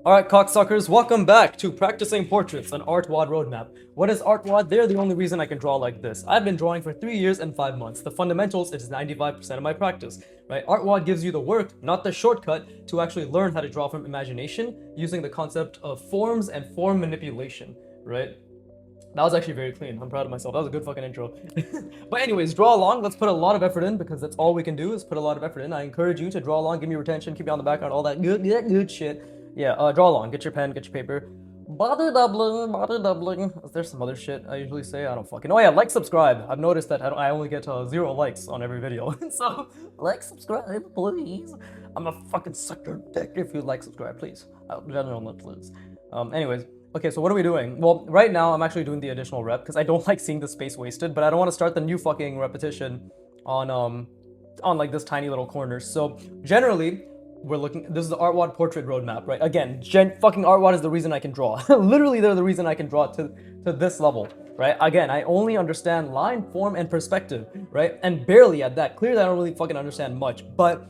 Alright, cocksuckers, welcome back to Practicing Portraits, an artwod roadmap. What is artwod? They're the only reason I can draw like this. I've been drawing for 3 years and 5 months. The fundamentals is 95% of my practice, right? Artwod gives you the work, not the shortcut, to actually learn how to draw from imagination using the concept of forms and form manipulation, right? That was actually very clean. I'm proud of myself. That was a good fucking intro. But anyways, draw along. Let's put a lot of effort in because that's all we can do is put a lot of effort in. I encourage you to draw along, give me retention, keep me on the background, all that good shit. Yeah, draw along. Get your pen, get your paper. Body doubling, body doubling. Is there some other shit I usually say? I don't fucking know. Oh yeah, like, subscribe. I've noticed that I only get 0 likes on every video. So, like, subscribe, please. I'm a fucking sucker dick if you like, subscribe, please. General, please. Anyways. Okay, so what are we doing? Well, right now I'm actually doing the additional rep because I don't like seeing the space wasted, but I don't want to start the new fucking repetition on like this tiny little corner. So generally, we're looking. This is the artwod portrait roadmap, right? Again, fucking artwod is the reason I can draw. Literally, they're the reason I can draw to this level, right? Again, I only understand line, form, and perspective, right? And barely at that. Clearly, I don't really fucking understand much, but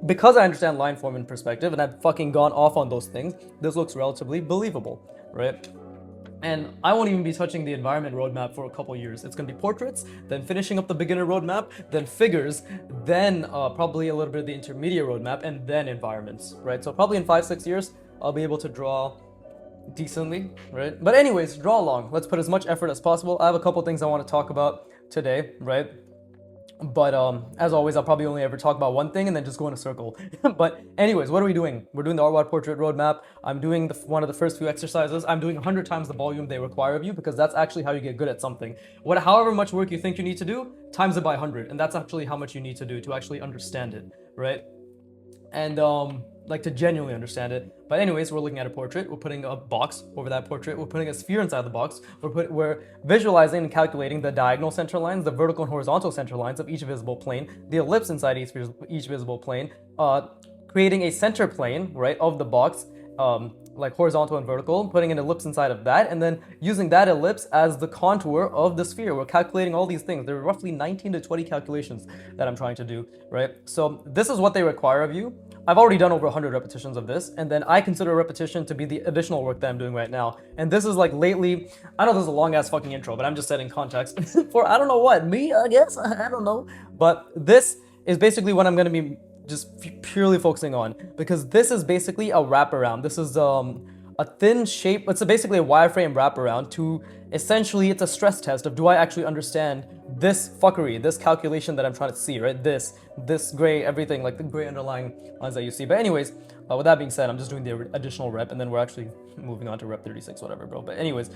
because I understand line, form, and perspective, and I've fucking gone off on those things, this looks relatively believable, right? And I won't even be touching the environment roadmap for a couple years. It's gonna be portraits, then finishing up the beginner roadmap, then figures, then probably a little bit of the intermediate roadmap, and then environments, right? So probably in 5-6 years, I'll be able to draw decently, right? But anyways, draw along. Let's put as much effort as possible. I have a couple things I want to talk about today, right? But as always, I'll probably only ever talk about one thing and then just go in a circle. But anyways, what are we doing? We're doing the artwod portrait roadmap. I'm doing one of the first few exercises. I'm doing 100 times the volume they require of you because that's actually how you get good at something. However much work you think you need to do, times it by 100, and that's actually how much you need to do to actually understand it, right? And like to genuinely understand it. But anyways, we're looking at a portrait. We're putting a box over that portrait. We're putting a sphere inside the box. We're visualizing and calculating the diagonal center lines, the vertical and horizontal center lines of each visible plane, the ellipse inside each visible plane, creating a center plane, right, of the box, like horizontal and vertical, putting an ellipse inside of that, and then using that ellipse as the contour of the sphere. We're calculating all these things. There are roughly 19 to 20 calculations that I'm trying to do, right? So this is what they require of you. I've already done over 100 repetitions of this, and then I consider repetition to be the additional work that I'm doing right now. And this is like lately, I know this is a long ass fucking intro, but I'm just setting context for I don't know what, me, I guess, I don't know. But this is basically what I'm gonna be just purely focusing on, because this is basically a wraparound. This is a thin shape. It's basically a wireframe wraparound to essentially, it's a stress test of do I actually understand this fuckery, this calculation that I'm trying to see, right? This gray, everything, like the gray underlying lines that you see. But anyways, with that being said, I'm just doing the additional rep, and then we're actually moving on to rep 36, whatever, bro. But anyways,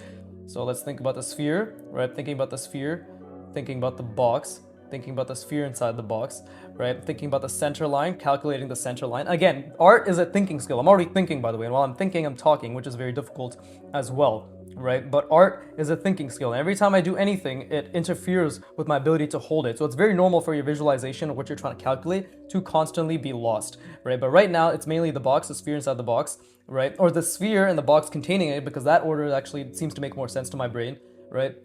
so let's think about the sphere, right? Thinking about the sphere, thinking about the box, thinking about the sphere inside the box, right? Thinking about the center line, calculating the center line. Again, art is a thinking skill. I'm already thinking, by the way, and while I'm thinking, I'm talking, which is very difficult as well, right? But art is a thinking skill, and every time I do anything, it interferes with my ability to hold it. So it's very normal for your visualization of what you're trying to calculate to constantly be lost, right? But right now, it's mainly the box, the sphere inside the box, right? Or the sphere and the box containing it, because that order actually seems to make more sense to my brain, right?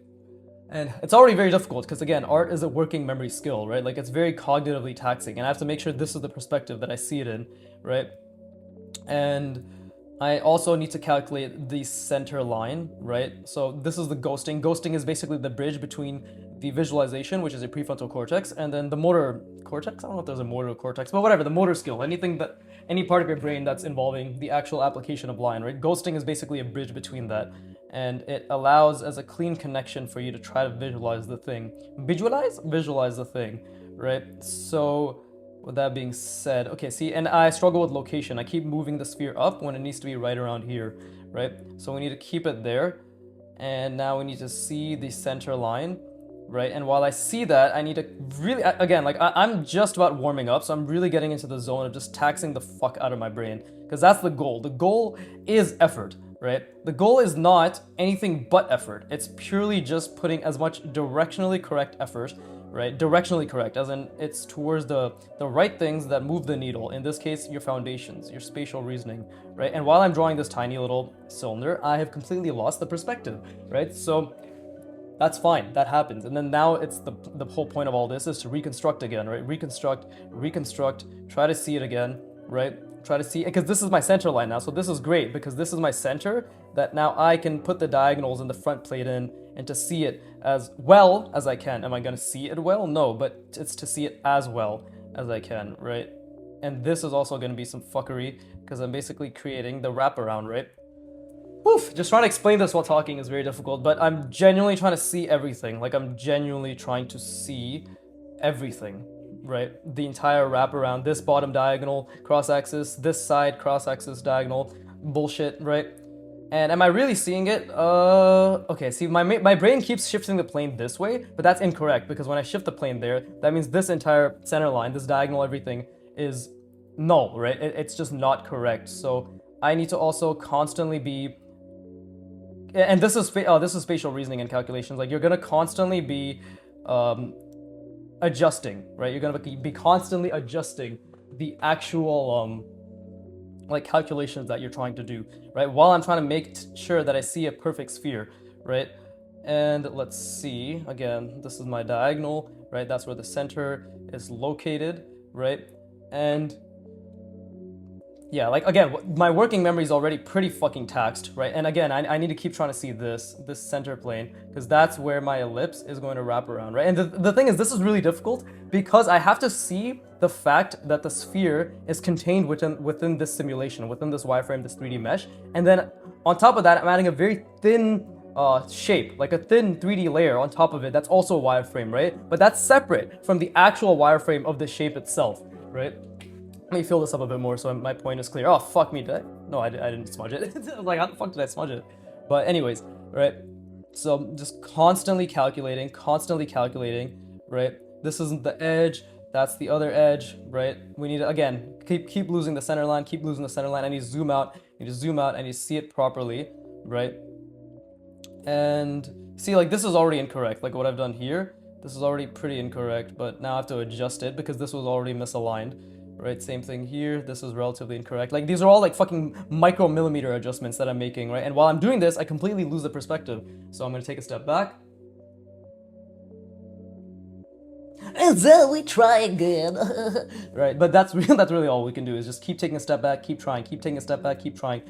And it's already very difficult because, again, art is a working memory skill, right? Like, it's very cognitively taxing, and I have to make sure this is the perspective that I see it in, right? And I also need to calculate the center line, right? So this is the ghosting. Ghosting is basically the bridge between the visualization, which is a prefrontal cortex, and then the motor cortex. I don't know if there's a motor cortex, but whatever, the motor skill, any part of your brain that's involving the actual application of line, right? Ghosting is basically a bridge between that, and it allows as a clean connection for you to try to visualize the thing. Visualize the thing, right? So with that being said, okay, see, and I struggle with location. I keep moving the sphere up when it needs to be right around here, right? So we need to keep it there, and now we need to see the center line, right? And while I see that, I need to really, again, like I'm just about warming up, so I'm really getting into the zone of just taxing the fuck out of my brain, because that's the goal. The goal is effort, right? The goal is not anything but effort. It's purely just putting as much directionally correct effort, right? Directionally correct, as in it's towards the right things that move the needle. In this case, your foundations, your spatial reasoning, right? And while I'm drawing this tiny little cylinder, I have completely lost the perspective, right? So that's fine, that happens. And then now it's the whole point of all this is to reconstruct again, right? Reconstruct, try to see it again, right? Try to see, because this is my center line now, so this is great because this is my center that now I can put the diagonals in the front plate in and to see it as well as I can. Am I gonna see it well? No, but it's to see it as well as I can, right? And this is also gonna be some fuckery because I'm basically creating the wraparound, right? Oof, just trying to explain this while talking is very difficult, but I'm genuinely trying to see everything. Like, I'm genuinely trying to see everything, right? The entire wraparound, this bottom diagonal, cross-axis, this side, cross-axis, diagonal, bullshit, right? And am I really seeing it? Okay, see, my brain keeps shifting the plane this way, but that's incorrect, because when I shift the plane there, that means this entire center line, this diagonal, everything, is null, right? It's just not correct. So I need to also constantly be, and this is spatial reasoning and calculations. Like, you're gonna constantly be adjusting, right? You're gonna be constantly adjusting the actual like calculations that you're trying to do, right? While I'm trying to make sure that I see a perfect sphere, right? And let's see, again, this is my diagonal, right? That's where the center is located, right? And yeah, like, again, my working memory is already pretty fucking taxed, right? And again, I need to keep trying to see this center plane, because that's where my ellipse is going to wrap around, right? And the thing is, this is really difficult because I have to see the fact that the sphere is contained within this simulation, within this wireframe, this 3D mesh. And then on top of that, I'm adding a very thin shape, like a thin 3D layer on top of it. That's also a wireframe, right? But that's separate from the actual wireframe of the shape itself, right? Let me fill this up a bit more so my point is clear. Oh, fuck me, did I? No, I didn't smudge it. Like, how the fuck did I smudge it? But anyways, right? So just constantly calculating, right? This isn't the edge, that's the other edge, right? We need to, again, keep losing the center line, I need to zoom out, I need to see it properly, right? And see, like, this is already incorrect, like what I've done here. This is already pretty incorrect, but now I have to adjust it because this was already misaligned. Right, same thing here. This is relatively incorrect. Like, these are all like fucking micromillimeter adjustments that I'm making, right? And while I'm doing this, I completely lose the perspective. So I'm gonna take a step back. And then we try again. Right, but that's really all we can do is just keep taking a step back, keep trying, keep taking a step back, keep trying,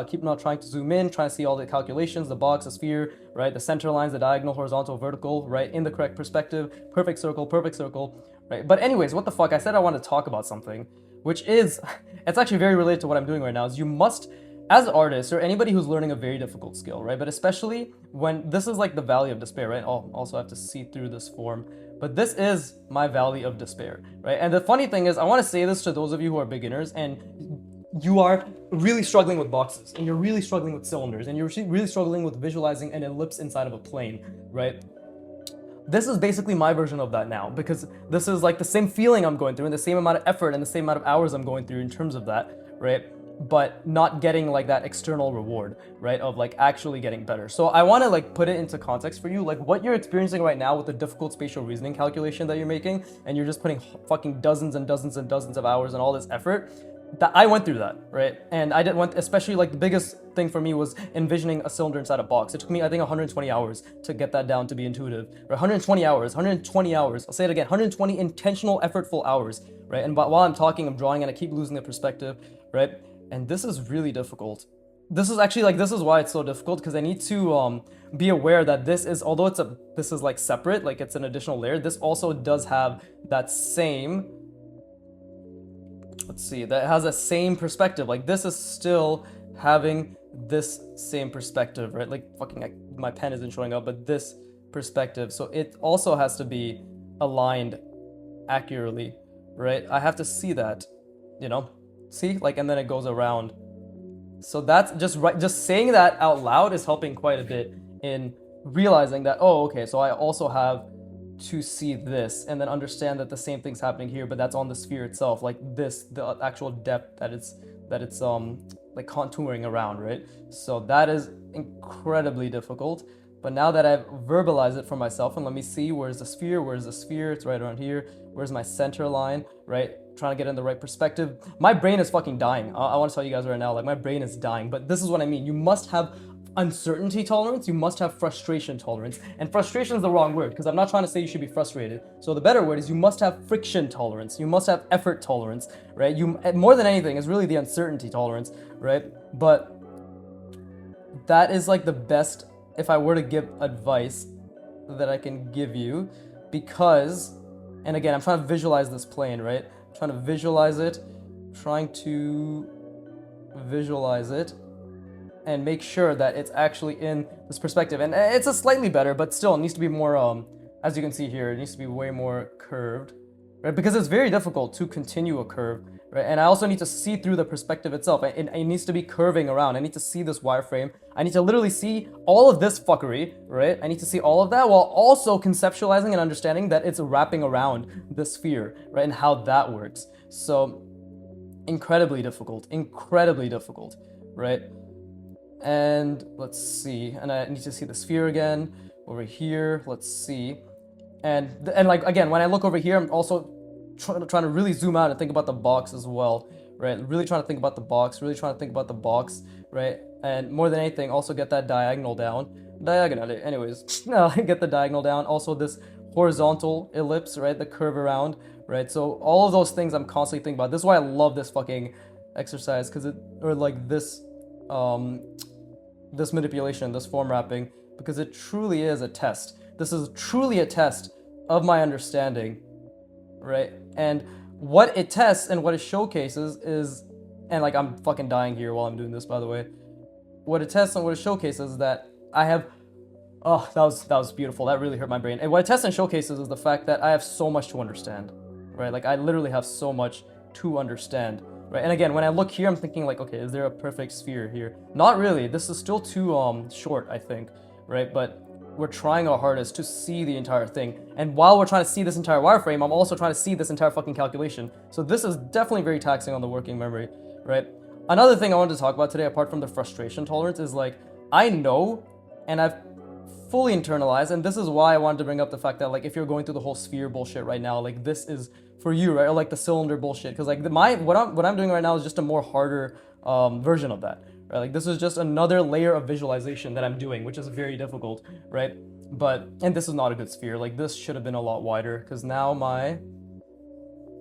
keep not trying to zoom in, trying to see all the calculations, the box, the sphere, right? The center lines, the diagonal, horizontal, vertical, right? In the correct perspective, perfect circle, right? But anyways, what the fuck? I said I want to talk about something, which is, it's actually very related to what I'm doing right now, is you must, as artists or anybody who's learning a very difficult skill, right? But especially when this is like the valley of despair, right? I'll also have to see through this form. But this is my valley of despair, right? And the funny thing is, I want to say this to those of you who are beginners and you are really struggling with boxes, and you're really struggling with cylinders, and you're really struggling with visualizing an ellipse inside of a plane, right? This is basically my version of that now, because this is like the same feeling I'm going through and the same amount of effort and the same amount of hours I'm going through in terms of that, right? But not getting like that external reward, right? Of like actually getting better. So I want to like put it into context for you, like what you're experiencing right now with the difficult spatial reasoning calculation that you're making, and you're just putting fucking dozens and dozens and dozens of hours and all this effort. That I went through that, right? And I didn't want, especially like the biggest thing for me was envisioning a cylinder inside a box. It took me, I think, 120 hours to get that down to be intuitive. Or 120 hours. I'll say it again, 120 intentional, effortful hours, right? And while I'm talking, I'm drawing, and I keep losing the perspective, right? And this is really difficult. This is actually like, this is why it's so difficult, because I need to be aware that this is, although this is like separate, like it's an additional layer, this also does have that same, let's see, that has a same perspective. Like, this is still having this same perspective, right? Like, fucking, my pen isn't showing up, but this perspective. So it also has to be aligned accurately, right? I have to see that, you know? See? Like, and then it goes around. So that's just saying that out loud is helping quite a bit in realizing that, oh, okay, so I also have to see this and then understand that the same thing's happening here, but that's on the sphere itself, like this, the actual depth that it's like contouring around, right? So that is incredibly difficult. But now that I've verbalized it for myself, and let me see, where's the sphere? It's right around here. Where's my center line, right? Trying to get in the right perspective. My brain is fucking dying. I want to tell you guys right now, like, my brain is dying. But this is what I mean. You must have uncertainty tolerance, you must have frustration tolerance. And frustration is the wrong word because I'm not trying to say you should be frustrated. So the better word is you must have friction tolerance. You must have effort tolerance, right? You more than anything is really the uncertainty tolerance, right? But that is like the best if I were to give advice that I can give you because, and again, I'm trying to visualize this plane, right? I'm trying to visualize it, and make sure that it's actually in this perspective. And it's a slightly better, but still it needs to be more, as you can see here, it needs to be way more curved, right? Because it's very difficult to continue a curve, right? And I also need to see through the perspective itself. It needs to be curving around. I need to see this wireframe. I need to literally see all of this fuckery, right? I need to see all of that while also conceptualizing and understanding that it's wrapping around the sphere, right? And how that works. So incredibly difficult, right? And let's see, and I need to see the sphere again over here. Let's see, and like again, when I look over here, I'm also trying to really zoom out and think about the box as well, right? Really trying to think about the box, right? And more than anything, also get that diagonally. Anyways, get the diagonal down. Also this horizontal ellipse, right? The curve around, right? So all of those things I'm constantly thinking about. This is why I love this fucking exercise, because this manipulation, this form wrapping, because it truly is a test. This is truly a test of my understanding, right? And what it tests and what it showcases is, and like I'm fucking dying here while I'm doing this, by the way. What it tests and what it showcases is that I have, oh, that was beautiful. That really hurt my brain. And what it tests and showcases is the fact that I have so much to understand, right? Like I literally have so much to understand. Right, and again, when I look here, I'm thinking like, okay, is there a perfect sphere here? Not really. This is still too short, I think, right? But we're trying our hardest to see the entire thing. And while we're trying to see this entire wireframe, I'm also trying to see this entire fucking calculation. So this is definitely very taxing on the working memory, right? Another thing I wanted to talk about today, apart from the frustration tolerance, is like, I know, and I've fully internalized, and this is why I wanted to bring up the fact that like if you're going through the whole sphere bullshit right now, like this is for you, right? Or like the cylinder bullshit, because like what I'm doing right now is just a more harder version of that, right? Like this is just another layer of visualization that I'm doing, which is very difficult, right? And this is not a good sphere. Like this should have been a lot wider, because now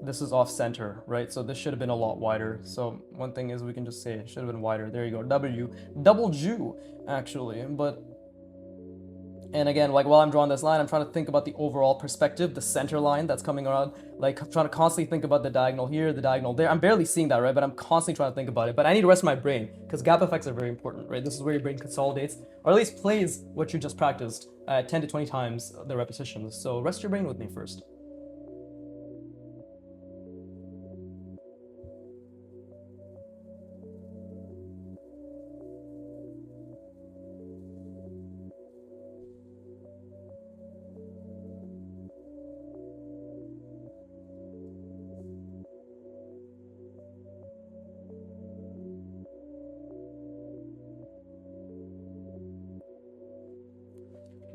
this is off center, right? So this should have been a lot wider. So one thing is we can just say it should have been wider. There you go, double Jew, actually. And again, like while I'm drawing this line, I'm trying to think about the overall perspective, the center line that's coming around, like trying to constantly think about the diagonal here, the diagonal there. I'm barely seeing that, right? But I'm constantly trying to think about it. But I need to rest my brain, because gap effects are very important, right? This is where your brain consolidates, or at least plays what you just practiced 10 to 20 times the repetitions. So rest your brain with me first.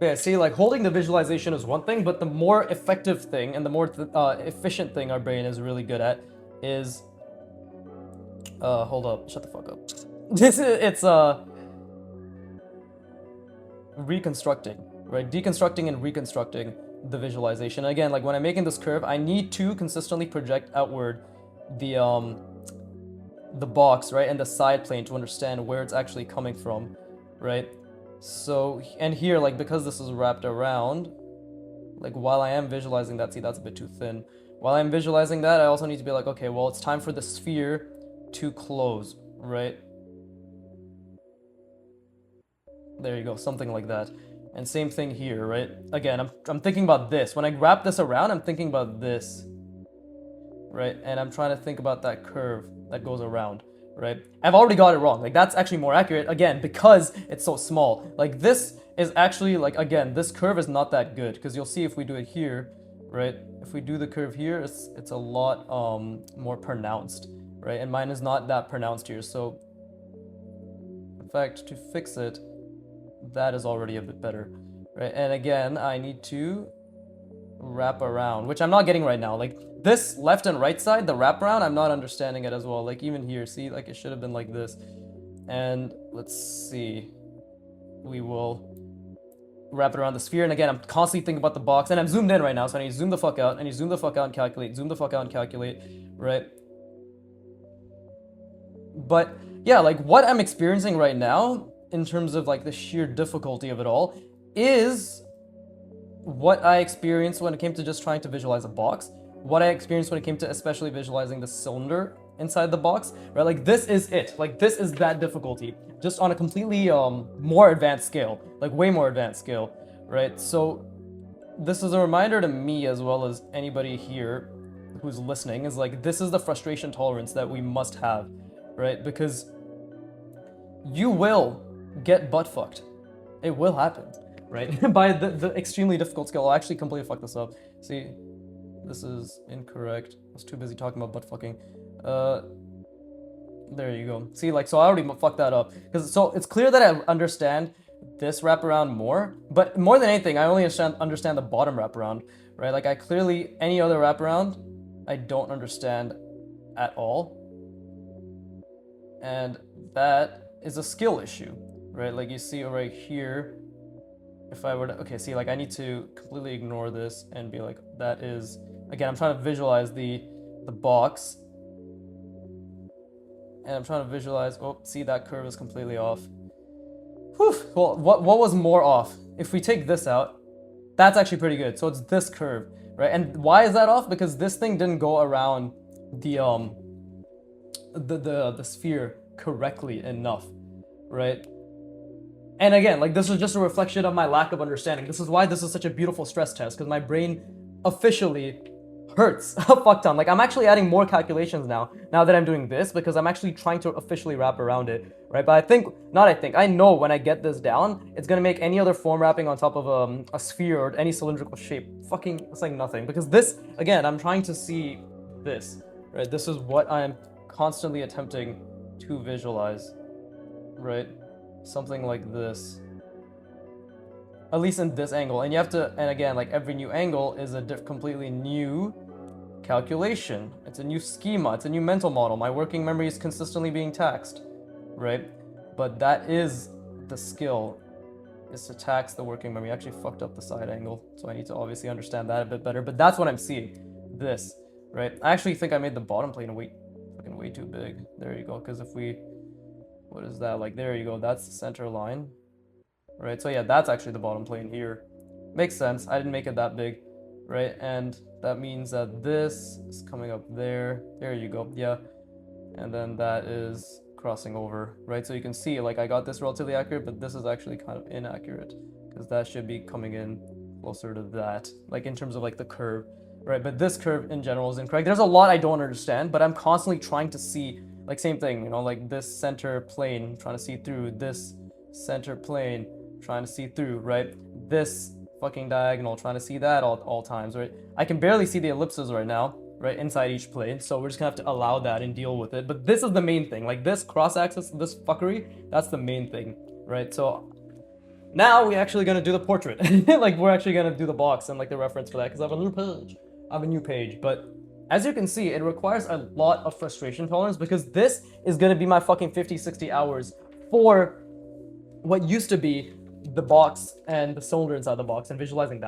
Yeah, see, like holding the visualization is one thing, but the more effective thing and the more efficient thing our brain is really good at is, hold up, shut the fuck up. It's reconstructing, right? Deconstructing and reconstructing the visualization. And again, like when I'm making this curve, I need to consistently project outward the box, right, and the side plane to understand where it's actually coming from, right? So, and here, like, because this is wrapped around, like, while I am visualizing that, see, that's a bit too thin. While I'm visualizing that, I also need to be like, okay, well, it's time for the sphere to close, right? There you go, something like that. And same thing here, right? Again, I'm thinking about this. When I wrap this around, I'm thinking about this, right? And I'm trying to think about that curve that goes around. Right? I've already got it wrong. Like that's actually more accurate, again, because it's so small. Like this is actually like, again, this curve is not that good, because you'll see if we do it here, right? If we do the curve here, it's a lot more pronounced, right? And mine is not that pronounced here. So in fact, to fix it, that is already a bit better, right? And again, I need to wrap around, which I'm not getting right now. Like this left and right side, the wrap around, I'm not understanding it as well. Like even here, see, like it should have been like this. And let's see. we will wrap it around the sphere. And again, I'm constantly thinking about the box, and I'm zoomed in right now, so I need to zoom the fuck out, and you zoom the fuck out and calculate, zoom the fuck out and calculate, right? But yeah, like what I'm experiencing right now in terms of like the sheer difficulty of it all is what I experienced when it came to just trying to visualize a box, what I experienced when it came to especially visualizing the cylinder inside the box, right? Like this is it. Like this is that difficulty, just on a completely more advanced scale, like way more advanced scale, right? So this is a reminder to me as well as anybody here who's listening, is like this is the frustration tolerance that we must have, right? Because you will get butt fucked. It will happen, right? By the extremely difficult skill. I'll actually completely fuck this up. See, this is incorrect. I was too busy talking about butt fucking. There you go. See, like, so I already fucked that up. So it's clear that I understand this wraparound more, but more than anything, I only understand the bottom wraparound, right? Like, I clearly, any other wraparound, I don't understand at all. And that is a skill issue, right? Like, you see right here, if I were to, okay, see, like, I need to completely ignore this and be like, that is, again, I'm trying to visualize the box, and I'm trying to visualize, oh, see, that curve is completely off. Whew. Well, what was more off? If we take this out, that's actually pretty good. So it's this curve, right? And why is that off? Because this thing didn't go around the sphere correctly enough, right? And again, like, this is just a reflection of my lack of understanding. This is why this is such a beautiful stress test, because my brain officially hurts a fuck ton. Like, I'm actually adding more calculations now that I'm doing this, because I'm actually trying to officially wrap around it, right? But I know when I get this down, it's gonna make any other form wrapping on top of a sphere or any cylindrical shape fucking, it's like nothing. Because this, again, I'm trying to see this, right? This is what I'm constantly attempting to visualize, right? Something like this, at least in this angle. And you have to, and again, like, every new angle is a completely new calculation. It's a new schema, it's a new mental model. My working memory is consistently being taxed, right? But that is the skill, is to tax the working memory. I actually fucked up the side angle, so I need to obviously understand that a bit better, but that's what I'm seeing, this, right? I actually think I made the bottom plane way too big. There you go, because if we, what is that, like, there you go, that's the center line, right? So yeah, that's actually the bottom plane here. Makes sense, I didn't make it that big, right? And that means that this is coming up there. There you go, yeah. And then that is crossing over, right? So you can see, like, I got this relatively accurate, but this is actually kind of inaccurate, because that should be coming in closer to that, like, in terms of, like, the curve, right? But this curve in general is incorrect. There's a lot I don't understand, but I'm constantly trying to see, like, same thing, you know, like this center plane, trying to see through, this center plane, trying to see through, right? This fucking diagonal, trying to see that all times, right? I can barely see the ellipses right now, right, inside each plane, so we're just gonna have to allow that and deal with it. But this is the main thing, like this cross-axis, this fuckery, that's the main thing, right? So now we're actually gonna do the portrait. Like, we're actually gonna do the box and, like, the reference for that, because I have a new page. But as you can see, it requires a lot of frustration tolerance, because this is gonna be my fucking 50-60 hours for what used to be the box and the cylinder inside the box, and visualizing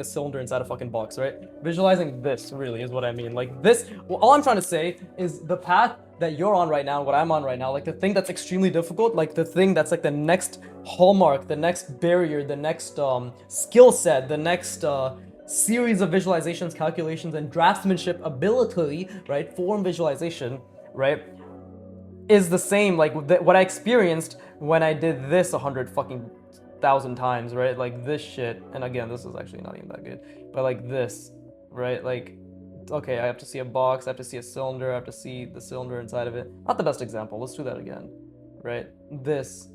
a cylinder inside a fucking box, right? Visualizing this really is what I mean. Like, this, well, all I'm trying to say is the path that you're on right now, what I'm on right now, like the thing that's extremely difficult, like the thing that's like the next hallmark, the next barrier, the next skill set, the next series of visualizations, calculations, and draftsmanship ability, right? Form visualization, right? Is the same, like, what I experienced when I did this 100,000 times, right? Like this shit. And again, this is actually not even that good, but like this, right? Like, okay, I have to see a box, I have to see a cylinder, I have to see the cylinder inside of it. Not the best example, let's do that again, right? This,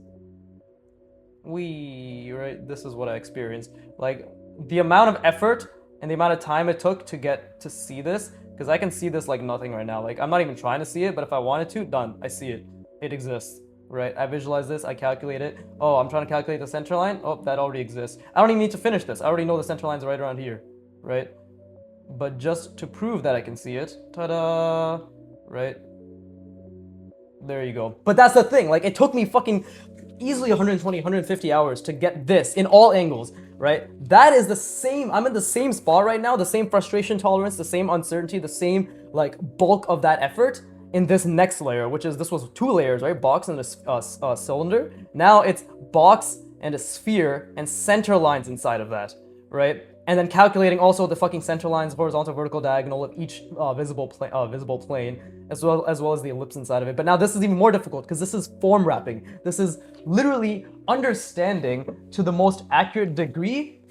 right? This is what I experienced. Like, the amount of effort and the amount of time it took to get to see this, because I can see this like nothing right now. Like, I'm not even trying to see it, but if I wanted to, done, I see it. It exists, right? I visualize this, I calculate it. Oh, I'm trying to calculate the center line. Oh, that already exists. I don't even need to finish this. I already know the center line's right around here, right? But just to prove that I can see it, ta-da, right? There you go. But that's the thing, like, it took me fucking easily 120, 150 hours to get this in all angles, right? That is the same, I'm in the same spot right now, the same frustration tolerance, the same uncertainty, the same like bulk of that effort in this next layer, which is, this was 2 layers, right? Box and a cylinder. Now it's box and a sphere and center lines inside of that, right? And then calculating also the fucking center lines, horizontal, vertical, diagonal of each visible plane, as well as the ellipse inside of it. But now this is even more difficult because this is form wrapping. This is literally understanding to the most accurate degree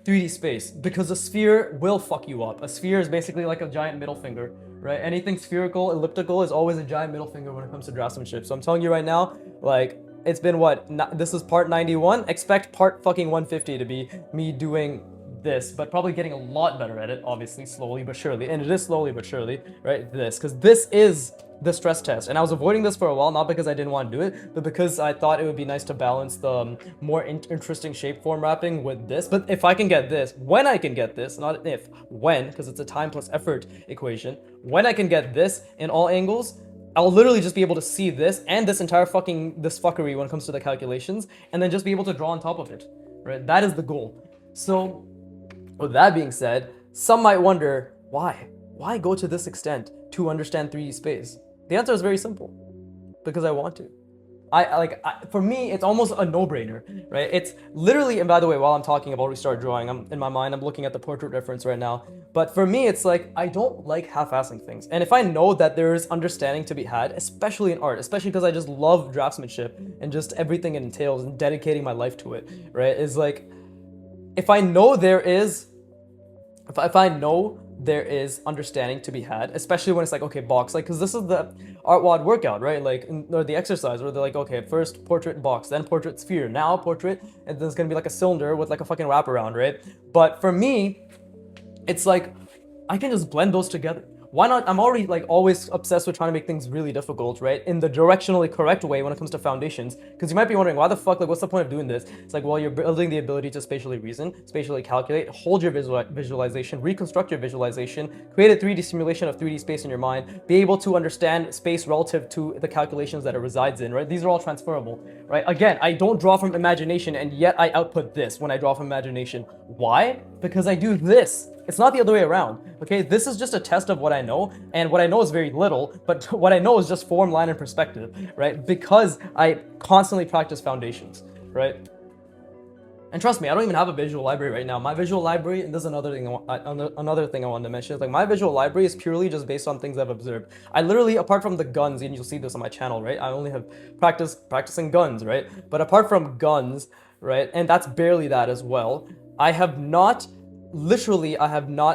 3D space, because a sphere will fuck you up. A sphere is basically like a giant middle finger, right? Anything spherical, elliptical is always a giant middle finger when it comes to draftsmanship. So I'm telling you right now, like, it's been what? This is part 91. Expect part fucking 150 to be me doing this, but probably getting a lot better at it, obviously, slowly but surely. And it is slowly but surely, right? This, because this is the stress test. And I was avoiding this for a while, not because I didn't want to do it, but because I thought it would be nice to balance the more interesting shape form wrapping with this. But if I can get this, when I can get this, not if, when, because it's a time plus effort equation, when I can get this in all angles, I'll literally just be able to see this and this entire this fuckery when it comes to the calculations, and then just be able to draw on top of it, right? That is the goal. So, with that being said, some might wonder, why? Why go to this extent to understand 3D space? The answer is very simple. Because I want to. For me, it's almost a no-brainer, right? It's literally, and by the way, while I'm talking about restart drawing, in my mind, I'm looking at the portrait reference right now. But for me, it's like, I don't like half-assing things. And if I know that there is understanding to be had, especially in art, especially because I just love draftsmanship and just everything it entails and dedicating my life to it, right? Is like, if I know there is, if I know there is understanding to be had, especially when it's like, okay, box, like, because this is the artwod workout, right? Like, or the exercise where they're like, okay, first portrait box, then portrait sphere, now portrait, and then it's gonna be like a cylinder with like a fucking wraparound, right? But for me, it's like, I can just blend those together. Why not? I'm already like always obsessed with trying to make things really difficult, right? In the directionally correct way when it comes to foundations. Because you might be wondering, why the fuck, like, what's the point of doing this? It's like, well, you're building the ability to spatially reason, spatially calculate, hold your visualization, reconstruct your visualization, create a 3D simulation of 3D space in your mind, be able to understand space relative to the calculations that it resides in, right? These are all transferable, right? Again, I don't draw from imagination, and yet I output this when I draw from imagination. Why? Because I do this. It's not the other way around, okay? This is just a test of what I know, and what I know is very little, but what I know is just form, line, and perspective, right? Because I constantly practice foundations, right? And trust me, I don't even have a visual library right now. My visual library, and this is another thing I wanted to mention, is like my visual library is purely just based on things I've observed. I literally, apart from the guns, and you'll see this on my channel, right? I only have practicing guns, right? But apart from guns, right, and that's barely that as well, I have not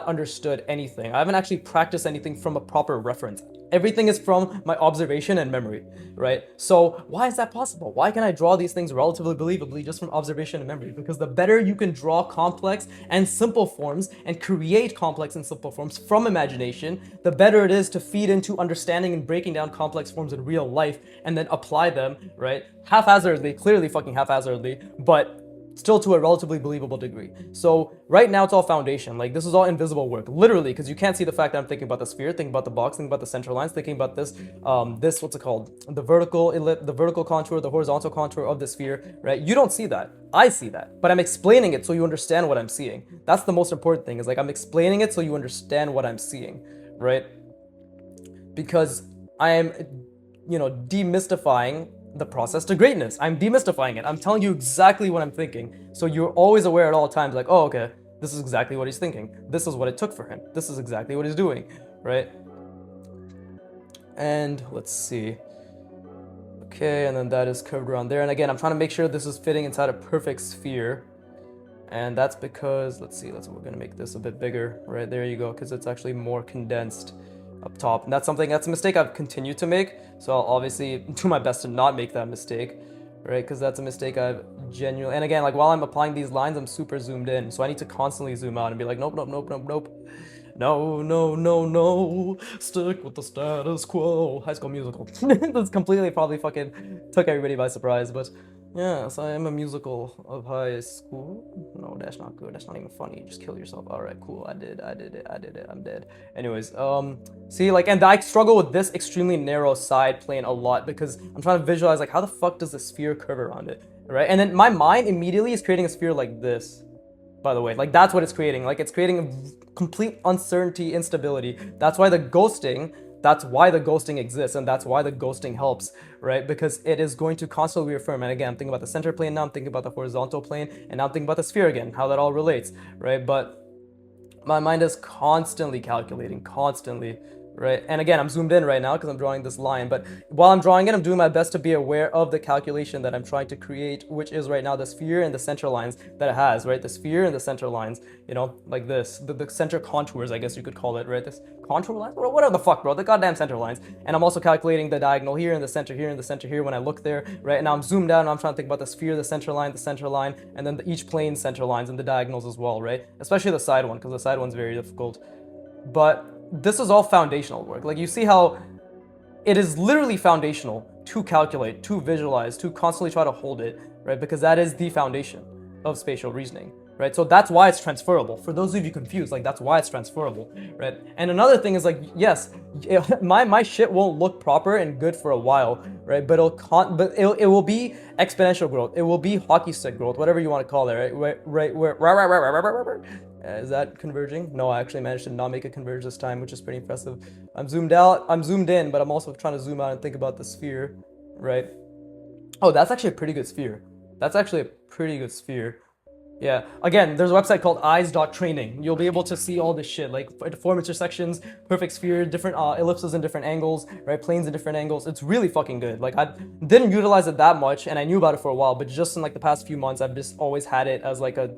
understood anything. I haven't actually practiced anything from a proper reference. Everything is from my observation and memory, right? So why is that possible? Why can I draw these things relatively believably just from observation and memory? Because the better you can draw complex and simple forms and create complex and simple forms from imagination, the better it is to feed into understanding and breaking down complex forms in real life and then apply them, right? Haphazardly, clearly fucking haphazardly, but still to a relatively believable degree. So right now it's all foundation. Like, this is all invisible work, literally, because you can't see the fact that I'm thinking about the sphere, thinking about the box, thinking about the center lines, thinking about this, what's it called? The vertical contour, the horizontal contour of the sphere, right? You don't see that. I see that, but I'm explaining it so you understand what I'm seeing. That's the most important thing, is like, I'm explaining it so you understand what I'm seeing, right? Because I am, demystifying the process to greatness. I'm demystifying it. I'm telling you exactly what I'm thinking. So you're always aware at all times, like, oh, okay, this is exactly what he's thinking. This is what it took for him. This is exactly what he's doing, right? And let's see. Okay, and then that is curved around there. And again, I'm trying to make sure this is fitting inside a perfect sphere. And that's because, we're gonna make this a bit bigger, right? There you go, because it's actually more condensed up top. And that's a mistake I've continued to make, so I'll obviously do my best to not make that mistake, right? Because that's a mistake I've genuinely, and again, like, while I'm applying these lines, I'm super zoomed in, so I need to constantly zoom out and be like, nope, nope, nope, nope, nope. No, no, no, no, stick with the status quo. High School Musical. That's completely probably fucking took everybody by surprise, but Yes, I am a musical of high school. No, that's not good. That's not even funny. Just kill yourself. All right, cool. I did it. I did it. I'm dead. Anyways, see, like, and I struggle with this extremely narrow side plane a lot because I'm trying to visualize, like, how the fuck does the sphere curve around it, right? And then my mind immediately is creating a sphere like this, by the way. Like, that's what it's creating. Like, it's creating complete uncertainty, instability. That's why the ghosting exists, and that's why the ghosting helps, right? Because it is going to constantly reaffirm. And again, I'm thinking about the center plane now, I'm thinking about the horizontal plane, and now I'm thinking about the sphere again, how that all relates, right? But my mind is constantly calculating, constantly, right? And again, I'm zoomed in right now because I'm drawing this line, but while I'm drawing it, I'm doing my best to be aware of the calculation that I'm trying to create, which is right now the sphere and the center lines that it has, right? The sphere and the center lines, you know, like this, the center contours, I guess you could call it, right? This contour lines, whatever the fuck, bro, the goddamn center lines. And I'm also calculating the diagonal here and the center here and the center here when I look there, right? And now I'm zoomed out and I'm trying to think about the sphere, the center line, and then each plane center lines and the diagonals as well, right? Especially the side one, because the side one's very difficult. But this is all foundational work. Like, you see how it is literally foundational to calculate, to visualize, to constantly try to hold it, right? Because that is the foundation of spatial reasoning, right? So that's why it's transferable. For those of you confused, like, that's why it's transferable, right? And another thing is, like, yes, my shit won't look proper and good for a while, right? But it will be exponential growth. It will be hockey stick growth, whatever you want to call it, right? Is that converging? No, I actually managed to not make it converge this time, which is pretty impressive. I'm zoomed out, I'm zoomed in, but I'm also trying to zoom out and think about the sphere, right? Oh, that's actually a pretty good sphere. That's actually a pretty good sphere. Yeah. Again, there's a website called eyes.training. You'll be able to see all this shit, like form intersections, perfect sphere, different ellipses in different angles, right? Planes in different angles. It's really fucking good. Like, I didn't utilize it that much, and I knew about it for a while, but just in like the past few months, I've just always had it as like a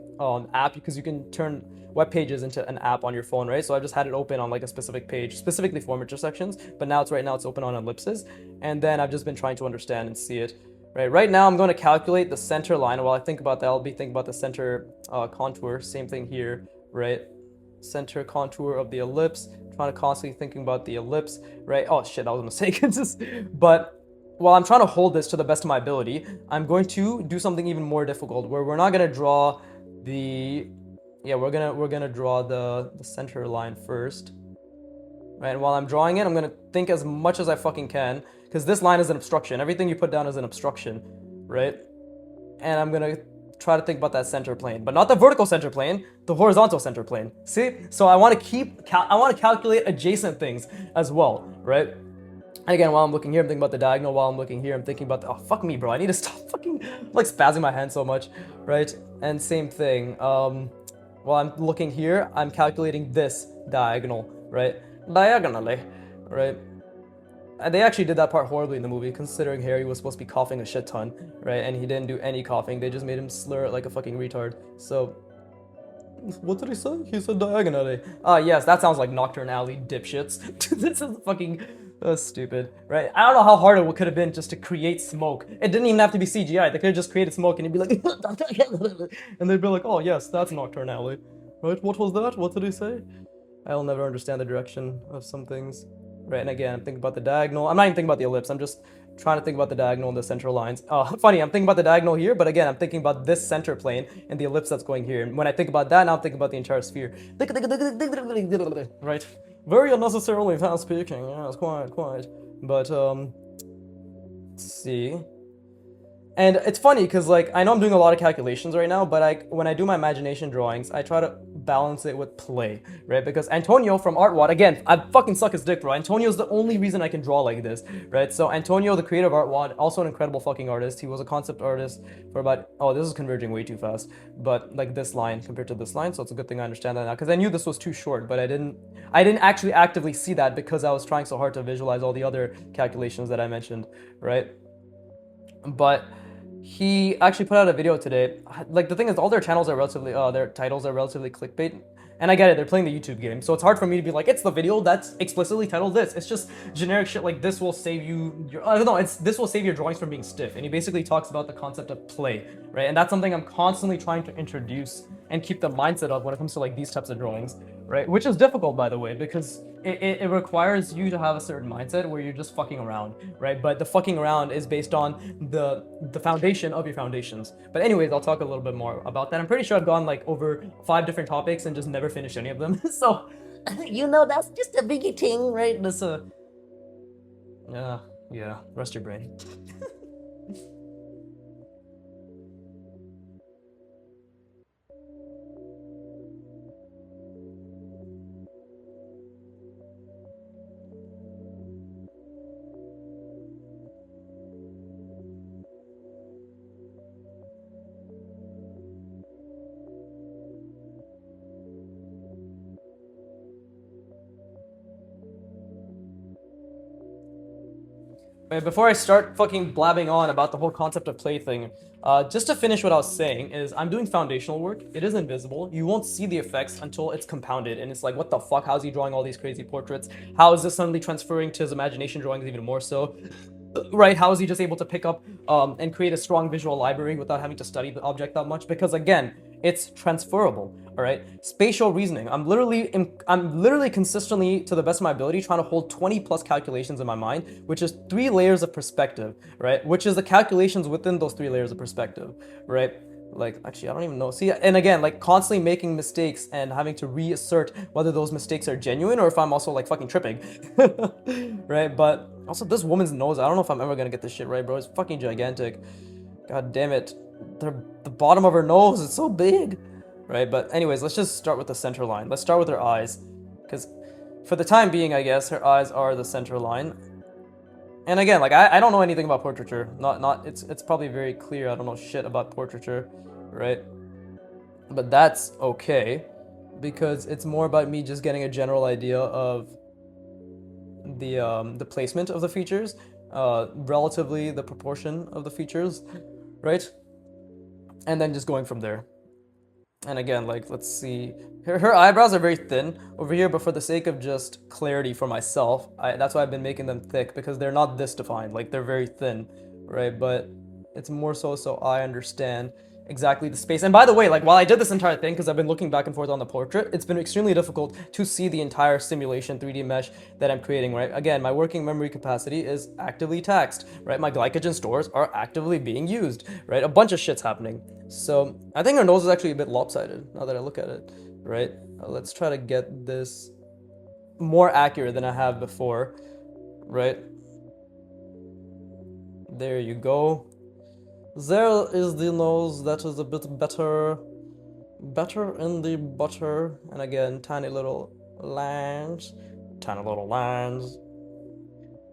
app, because you can turn web pages into an app on your phone, right? So I've just had it open on like a specific page, specifically form intersections, but now it's open on ellipses, and then I've just been trying to understand and see it. Right now I'm going to calculate the center line. While I think about that, I'll be thinking about the center contour. Same thing here, right? Center contour of the ellipse. Trying to constantly thinking about the ellipse, right? Oh shit, that was a mistake. But while I'm trying to hold this to the best of my ability, I'm going to do something even more difficult, where we're not going to draw the, yeah, we're gonna draw the center line first. Right, and while I'm drawing it, I'm gonna think as much as I fucking can, because this line is an obstruction. Everything you put down is an obstruction, right? And I'm gonna try to think about that center plane, but not the vertical center plane, the horizontal center plane. See? So I want to calculate adjacent things as well, right? And again, while I'm looking here, I'm thinking about the diagonal. While I'm looking here, I'm thinking about oh fuck me, bro. I need to stop fucking like spazzing my hand so much, right? And same thing. While I'm looking here, I'm calculating this diagonal, right? Diagonally, right? And they actually did that part horribly in the movie, considering Harry was supposed to be coughing a shit ton, right? And he didn't do any coughing. They just made him slur it like a fucking retard. So, what did he say? He said diagonally. Yes, that sounds like Nocturne Alley, dipshits. This is fucking stupid, right? I don't know how hard it could have been just to create smoke. It didn't even have to be CGI. They could have just created smoke and he'd be like, and they'd be like, oh yes, that's Nocturne Alley, right? What was that? What did he say? I'll never understand the direction of some things, right? And again, I'm thinking about the diagonal. I'm not even thinking about the ellipse. I'm just trying to think about the diagonal and the central lines. Funny, I'm thinking about the diagonal here, but again, I'm thinking about this center plane and the ellipse that's going here. And when I think about that, now I'm thinking about the entire sphere. Right? Very unnecessarily fast speaking. Yes, quite. But, let's see. And it's funny because, like, I know I'm doing a lot of calculations right now, but when I do my imagination drawings, I try to balance it with play, right? Because Antonio from artwod, again, I fucking suck his dick, bro. Antonio's the only reason I can draw like this, right? So Antonio, the creator of artwod, also an incredible fucking artist. He was a concept artist for about, oh, this is converging way too fast, but like this line compared to this line, so it's a good thing I understand that now, because I knew this was too short, but I didn't actually actively see that because I was trying so hard to visualize all the other calculations that I mentioned, right? But he actually put out a video today. Like, the thing is, all their channels are relatively, their titles are relatively clickbait. And I get it, they're playing the YouTube game. So it's hard for me to be like, it's the video that's explicitly titled this. It's just generic shit like this will save you your, I don't know, this will save your drawings from being stiff. And he basically talks about the concept of play, right? And that's something I'm constantly trying to introduce and keep the mindset of when it comes to like these types of drawings, right? Which is difficult, by the way, because it requires you to have a certain mindset where you're just fucking around, right? But the fucking around is based on the foundation of your foundations. But anyways, I'll talk a little bit more about that. I'm pretty sure I've gone like over 5 different topics and just never finished any of them. So, that's just a biggie thing, right? That's a yeah, rest your brain. Wait, before I start fucking blabbing on about the whole concept of play thing, just to finish what I was saying is I'm doing foundational work. It is invisible. You won't see the effects until it's compounded, and it's like, what the fuck? How's he drawing all these crazy portraits? How is this suddenly transferring to his imagination drawings even more so? Right? How is he just able to pick up and create a strong visual library without having to study the object that much? Because again, it's transferable. All right. Spatial reasoning. I'm literally consistently, to the best of my ability, trying to hold 20 plus calculations in my mind, which is 3 layers of perspective, right? Which is the calculations within those 3 layers of perspective, right? Like, actually, I don't even know. See, and again, like constantly making mistakes and having to reassert whether those mistakes are genuine or if I'm also like fucking tripping, right? But also, this woman's nose, I don't know if I'm ever gonna get this shit right, bro. It's fucking gigantic. God damn it. The bottom of her nose is so big, right? But anyways, let's just start with the center line. Let's start with her eyes, because for the time being, I guess, her eyes are the center line. And again, like, I don't know anything about portraiture. It's probably very clear I don't know shit about portraiture, right? But that's okay, because it's more about me just getting a general idea of the placement of the features, relatively the proportion of the features, right? And then just going from there. And again, like, let's see. Her eyebrows are very thin over here, but for the sake of just clarity for myself, that's why I've been making them thick, because they're not this defined. Like, they're very thin, right? But it's more so I understand exactly the space. And by the way, like, while I did this entire thing, because I've been looking back and forth on the portrait, it's been extremely difficult to see the entire simulation 3D mesh that I'm creating, right? Again, my working memory capacity is actively taxed, right? My glycogen stores are actively being used, right? A bunch of shit's happening. So I think her nose is actually a bit lopsided now that I look at it, right? Let's try to get this more accurate than I have before, right? There you go. There is the nose that is a bit better in the butter. And again, tiny little lines.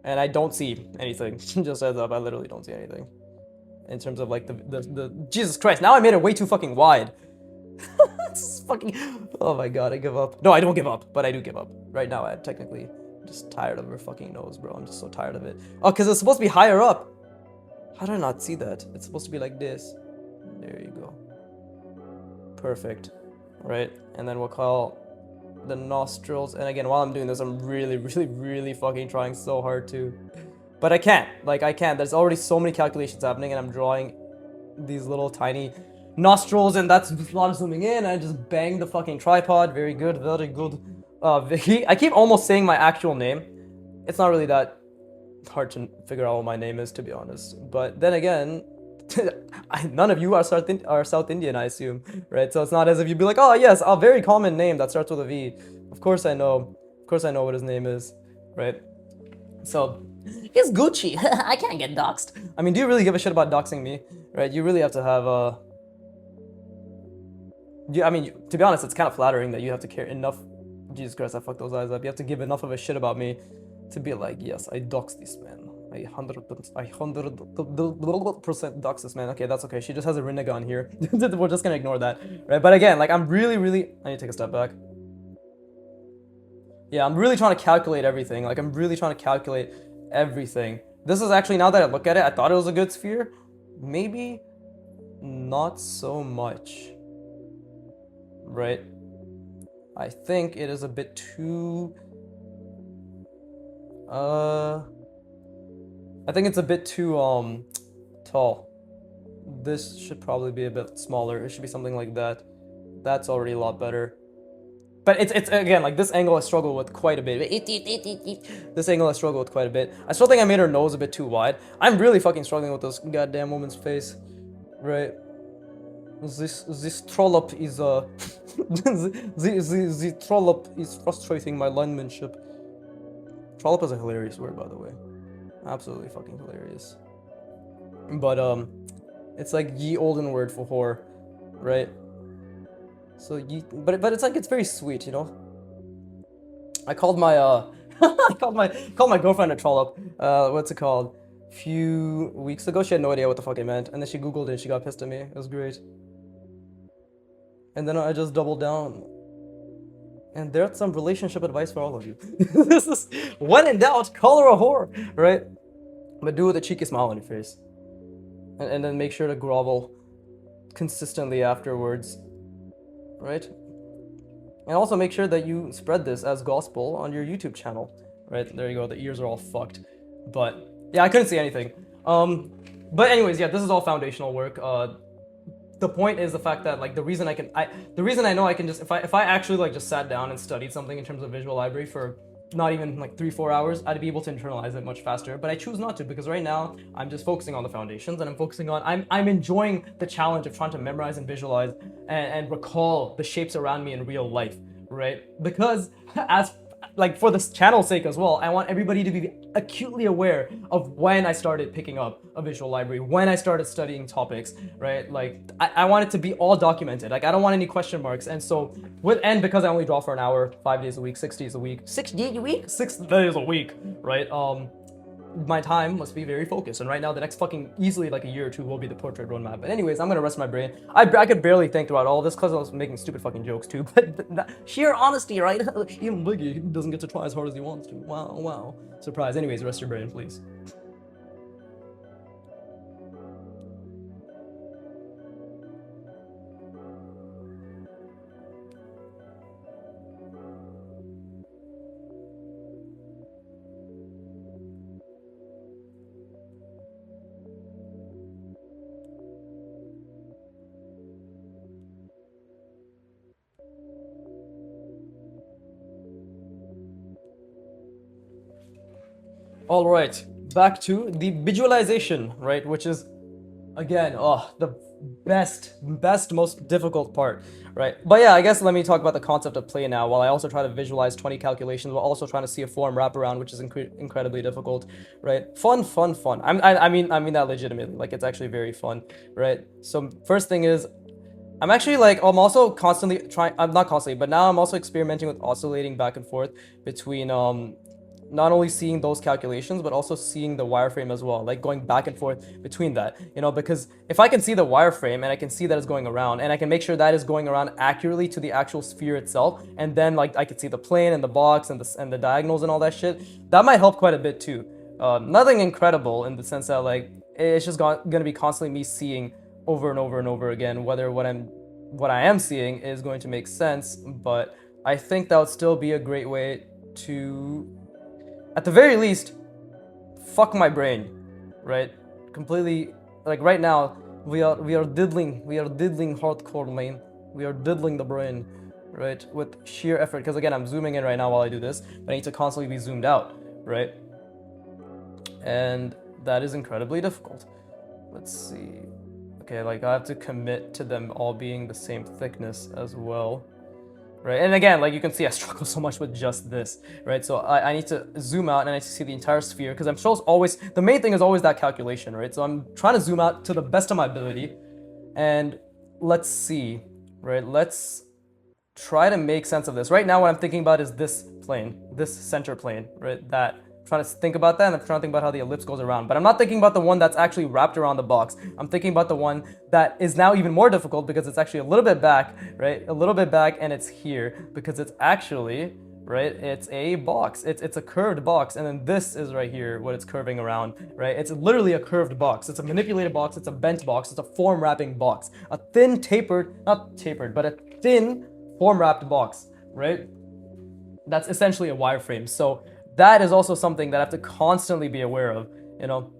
And I don't see anything. Just heads up, I literally don't see anything. In terms of like the Jesus Christ, now I made it way too fucking wide. It's fucking, oh my god, I give up. No, I don't give up, but I do give up. Right now, I'm technically just tired of her fucking nose, bro. I'm just so tired of it. Oh, because it's supposed to be higher up. How did I not see that? It's supposed to be like this. There you go. Perfect. Right? And then we'll call the nostrils. And again, while I'm doing this, I'm really fucking trying so hard to. But I can't. Like, I can't. There's already so many calculations happening, and I'm drawing these little tiny nostrils, and that's a lot of zooming in. I just banged the fucking tripod. Very good, very good. Vicky. I keep almost saying my actual name. It's not really that hard to figure out what my name is, to be honest. But then again, none of you are South Indian, I assume, right? So it's not as if you'd be like, oh yes, a very common name that starts with a V. Of course I know. Of course I know what his name is, right? So it's Gucci. I can't get doxxed. I mean, do you really give a shit about doxing me, right? You really have to have a. I mean, to be honest, it's kind of flattering that you have to care enough. Jesus Christ, I fucked those eyes up. You have to give enough of a shit about me to be like, yes, I dox this man. I 100% dox this man. Okay, that's okay. She just has a Rinnegan here. We're just gonna ignore that, right? But again, like, I'm really, I need to take a step back. Yeah, I'm really trying to calculate everything. Like, I'm really trying to calculate everything. This is actually, now that I look at it, I thought it was a good sphere. Maybe not so much, right? I think it is a bit too. I think it's a bit too tall. This should probably be a bit smaller. It should be something like that. That's already a lot better. but it's again, like, this angle I struggle with quite a bit. This angle I struggle with quite a bit. I still think I made her nose a bit too wide. I'm really fucking struggling with this goddamn woman's face, right? This trollop is the trollop is frustrating my linemanship. Trollop is a hilarious word, by the way. Absolutely fucking hilarious. But it's like ye olden word for whore, right? So but it's like, it's very sweet, you know. I called my I called my girlfriend a trollop. What's it called? A few weeks ago. She had no idea what the fuck it meant, and then she googled it and she got pissed at me. It was great. And then I just doubled down. And there's some relationship advice for all of you. This is, when in doubt, call her a whore, right? But do it with a cheeky smile on your face. And then make sure to grovel consistently afterwards, right? And also make sure that you spread this as gospel on your YouTube channel, right? There you go, the ears are all fucked. But yeah, I couldn't see anything. But anyways, yeah, this is all foundational work. The point is the fact that, like, the reason I know I can just, if I actually, like, just sat down and studied something in terms of visual library for not even like 3-4 hours, I'd be able to internalize it much faster. But I choose not to, because right now I'm just focusing on the foundations, and I'm focusing on, I'm enjoying the challenge of trying to memorize and visualize and recall the shapes around me in real life, right? Because as, like, for this channel's sake as well, I want everybody to be acutely aware of when I started picking up a visual library, when I started studying topics, right? Like, I want it to be all documented. Like, I don't want any question marks. And so, because I only draw for an hour, 5 days a week, 6 days a week, 6 days a week, 6 days a week, right? My time must be very focused, and right now the next fucking easily like a year or two will be the portrait roadmap. But anyways, I'm gonna rest my brain. I could barely think throughout all this because I was making stupid fucking jokes too, but sheer honesty, right? Even Biggie doesn't get to try as hard as he wants to. Wow, surprise. Anyways, rest your brain, please. All right, back to the visualization, right? Which is, again, the best, most difficult part, right? But yeah, I guess let me talk about the concept of play now, while I also try to visualize 20 calculations, while also trying to see a form wrap around, which is incredibly difficult, right? Fun. I mean that legitimately, like, it's actually very fun, right? So first thing is, I'm actually like, I'm also constantly trying, I'm not constantly, but now I'm also experimenting with oscillating back and forth between not only seeing those calculations, but also seeing the wireframe as well, like going back and forth between that, you know, because if I can see the wireframe and I can see that it's going around, and I can make sure that is going around accurately to the actual sphere itself, and then like I could see the plane and the box and the diagonals and all that shit, that might help quite a bit too. Nothing incredible in the sense that, like, it's just gonna be constantly me seeing over and over and over again whether what I am seeing is going to make sense, but I think that would still be a great way to, at the very least, fuck my brain, right? Completely, like, right now, we are diddling hardcore, man. We are diddling the brain, right? With sheer effort, because again, I'm zooming in right now while I do this, but I need to constantly be zoomed out, right? And that is incredibly difficult. Let's see. Okay, like, I have to commit to them all being the same thickness as well. Right, and again, like, you can see I struggle so much with just this, right? So I need to zoom out and I need to see the entire sphere, because I'm still always, the main thing is always that calculation, right? So I'm trying to zoom out to the best of my ability, and let's see, right? Let's try to make sense of this. Right now, what I'm thinking about is this plane, this center plane, right? That, trying to think about that, and I'm trying to think about how the ellipse goes around. But I'm not thinking about the one that's actually wrapped around the box. I'm thinking about the one that is now even more difficult because it's actually a little bit back, right? A little bit back, and it's here because it's actually, right? It's a box. It's a curved box, and then this is right here what it's curving around, right? It's literally a curved box. It's a manipulated box. It's a bent box. It's a form wrapping box. A thin not tapered, but a thin form wrapped box, right? That's essentially a wireframe. So that is also something that I have to constantly be aware of, you know?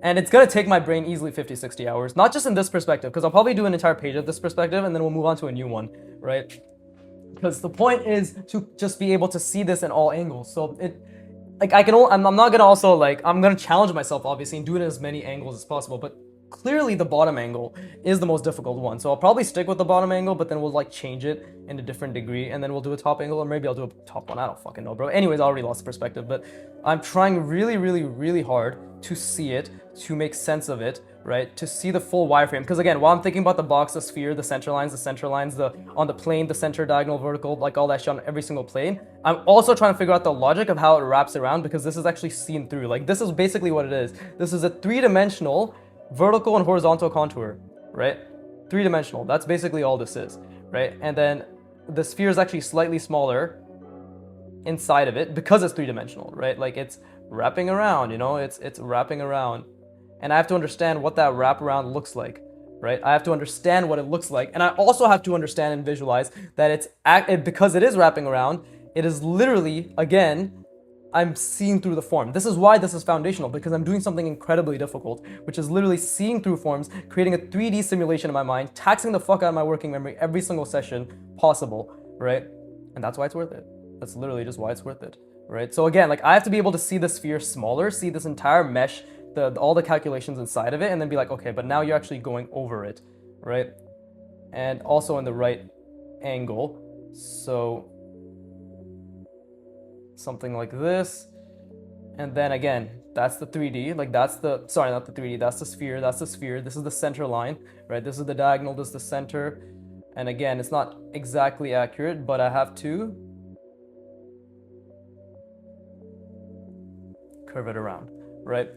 And it's gonna take my brain easily 50, 60 hours, not just in this perspective, because I'll probably do an entire page of this perspective and then we'll move on to a new one, right? because the point is to just be able to see this in all angles. So I'm not gonna also I'm gonna challenge myself obviously and do it in as many angles as possible, but clearly the bottom angle is the most difficult one. So I'll probably stick with the bottom angle, but then we'll change it in a different degree, and then we'll do a top angle, or maybe I'll do a top one. I don't fucking know, bro. Anyways, I already lost the perspective, but I'm trying really, really, really hard to see it, to make sense of it, right? To see the full wireframe. Because again, while I'm thinking about the box, the sphere, the center lines, on the plane, the center, diagonal, vertical, all that shit on every single plane, I'm also trying to figure out the logic of how it wraps around, because this is actually seen through. This is basically what it is. This is a three-dimensional vertical and horizontal contour, right? Three-dimensional. That's basically all this is, right? And then the sphere is actually slightly smaller inside of it because it's three-dimensional, right? It's wrapping around, it's wrapping around. And I have to understand what that wraparound looks like, right? I have to understand what it looks like. And I also have to understand and visualize that because it is wrapping around, it is literally, again, I'm seeing through the form. This is why this is foundational, because I'm doing something incredibly difficult, which is literally seeing through forms, creating a 3D simulation in my mind, taxing the fuck out of my working memory every single session possible, right? And that's why it's worth it. That's literally just why it's worth it, right? So again, I have to be able to see the sphere smaller, see this entire mesh, all the calculations inside of it, and then be okay, but now you're actually going over it, right? And also in the right angle. So something like this. And then again, that's the 3D, sorry, not the 3D, that's the sphere, this is the center line, right? This is the diagonal, this is the center. And again, it's not exactly accurate, but I have to curve it around, right?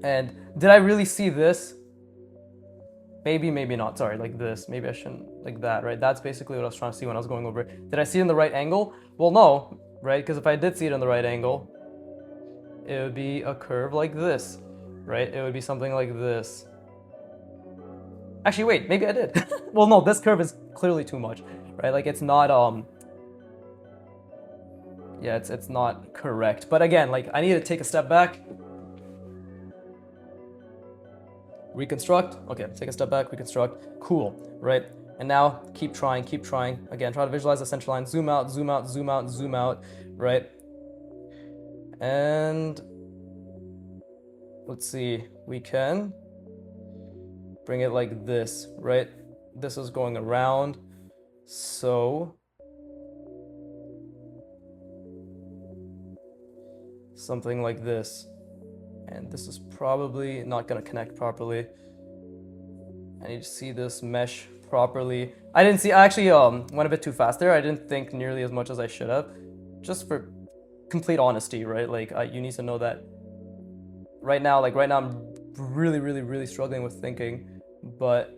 And did I really see this? Maybe, maybe not. Sorry, this. Maybe I shouldn't, that, right? That's basically what I was trying to see when I was going over it. Did I see it in the right angle? Well, no, right? Because if I did see it in the right angle, it would be a curve like this, right? It would be something like this. Actually, wait, maybe I did. Well, no, this curve is clearly too much, right? It's not, yeah, it's not correct. But again, I need to take a step back. Reconstruct. Okay, take a step back, reconstruct. Cool, right? And now keep trying. Again, try to visualize the center line. Zoom out, zoom out, zoom out, zoom out, right? And let's see, we can bring it like this, right? This is going around, so something like this. And this is probably not gonna connect properly. I need to see this mesh properly. I actually went a bit too fast there. I didn't think nearly as much as I should have. Just for complete honesty, right? You need to know that right now I'm really, really, really struggling with thinking, but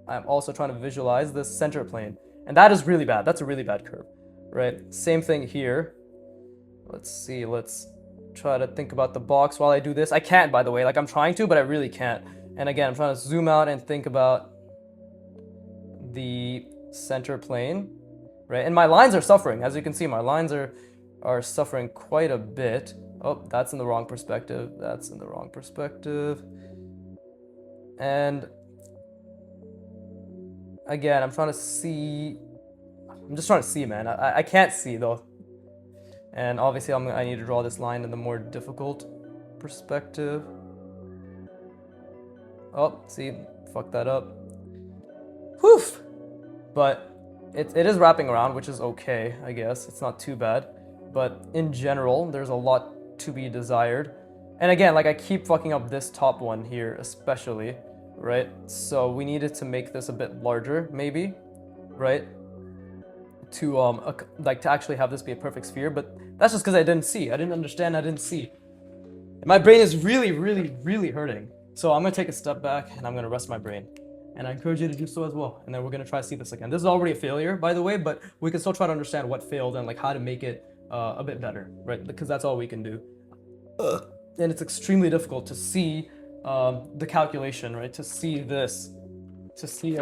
I'm also trying to visualize the center plane. And that is really bad. That's a really bad curve, right? Same thing here. Let's see, let's try to think about the box while I do this. I can't, by the way, I'm trying to, but I really can't. And again, I'm trying to zoom out and think about the center plane, right? And my lines are suffering. As you can see, my lines are suffering quite a bit. Oh, that's in the wrong perspective. That's in the wrong perspective. And again, I'm just trying to see, man. I can't see though. And obviously I need to draw this line in the more difficult perspective. Oh, see, fucked that up. Whew! But it is wrapping around, which is okay, I guess. It's not too bad. But in general, there's a lot to be desired. And again, I keep fucking up this top one here, especially, right? So we needed to make this a bit larger, maybe, right? To to actually have this be a perfect sphere, but that's just because I didn't understand, I didn't see. And my brain is really, really, really hurting. So I'm gonna take a step back and I'm gonna rest my brain. And I encourage you to do so as well. And then we're gonna try to see this again. This is already a failure, by the way, but we can still try to understand what failed and how to make it a bit better, right? Because that's all we can do. And it's extremely difficult to see the calculation, right? To see this, to see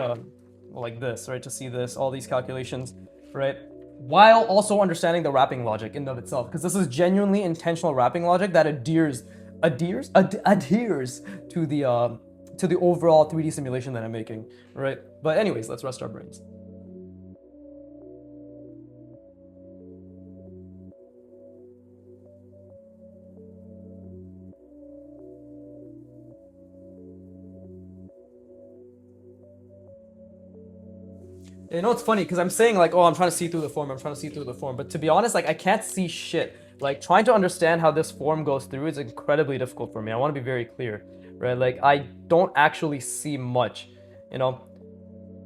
like this, right? To see this, all these calculations, right? While also understanding the wrapping logic in and of itself, because this is genuinely intentional wrapping logic that adheres to the overall 3D simulation that I'm making, right? But anyways, let's rest our brains. You know, it's funny because I'm saying like, oh, I'm trying to see through the form. I'm trying to see through the form. But to be honest, like I can't see shit. Like trying to understand how this form goes through is incredibly difficult for me. I want to be very clear, right? Like I don't actually see much, you know.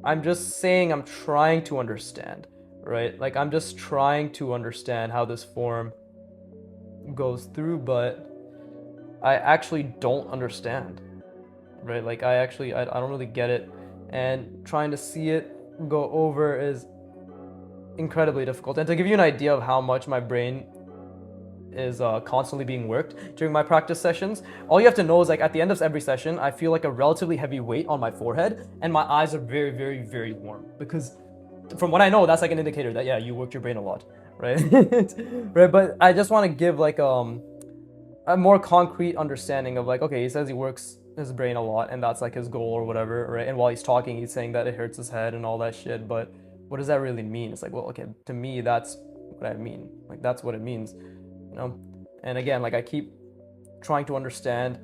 I'm just saying I'm trying to understand, right? Like I'm just trying to understand how this form goes through, but I actually don't understand, right? Like I don't really get it, and trying to see it go over is incredibly difficult. And to give you an idea of how much my brain is constantly being worked during my practice sessions, all you have to know is like at the end of every session, I feel like a relatively heavy weight on my forehead, and my eyes are very, very, very warm because from what I know, that's like an indicator that yeah, you worked your brain a lot, right? Right. But I just want to give like a more concrete understanding of like, okay, he says he works his brain a lot and that's like his goal or whatever, right? And while he's talking, he's saying that it hurts his head and all that shit. But what does that really mean? It's like, well, okay, to me, that's what I mean. Like, that's what it means, you know? And again, like, I keep trying to understand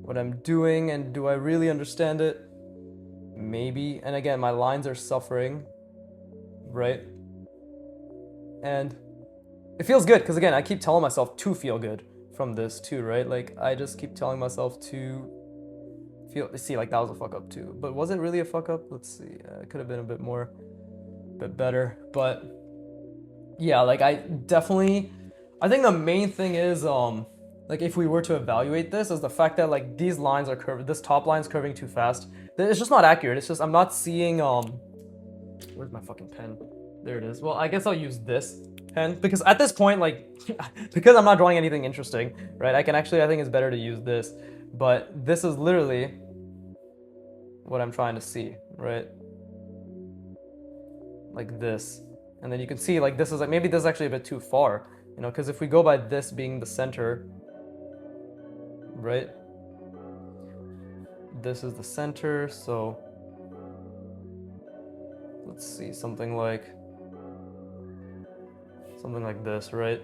what I'm doing, and do I really understand it? Maybe. And again, my lines are suffering, right? And it feels good because again, I keep telling myself to feel good from this too, right? Like I just keep telling myself to feel. See, like that was a fuck up too, but was it really a fuck up? Let's see. It could have been a bit better, but yeah, like I definitely. I think the main thing is like if we were to evaluate this, is the fact that like these lines are curved. This top line's curving too fast. It's just not accurate. It's just I'm not seeing Where's my fucking pen? There it is. Well, I guess I'll use this pen because at this point, like, because I'm not drawing anything interesting, right? I think it's better to use this, but this is literally what I'm trying to see, right? Like this. And then you can see, like, this is like, maybe this is actually a bit too far, you know, because if we go by this being the center, right? This is the center, so let's see, something like this, right?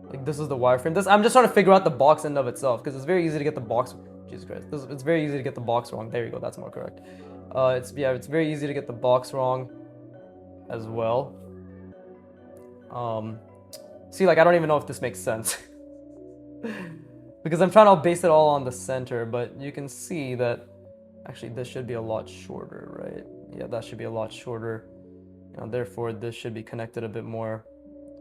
Like this is the wireframe. This I'm just trying to figure out the box in of itself because it's very easy to get the box. Jesus Christ, it's very easy to get the box wrong. There you go. That's more correct. It's very easy to get the box wrong, as well. See, like I don't even know if this makes sense because I'm trying to base it all on the center, but you can see that actually this should be a lot shorter, right? Yeah, that should be a lot shorter. Therefore, this should be connected a bit more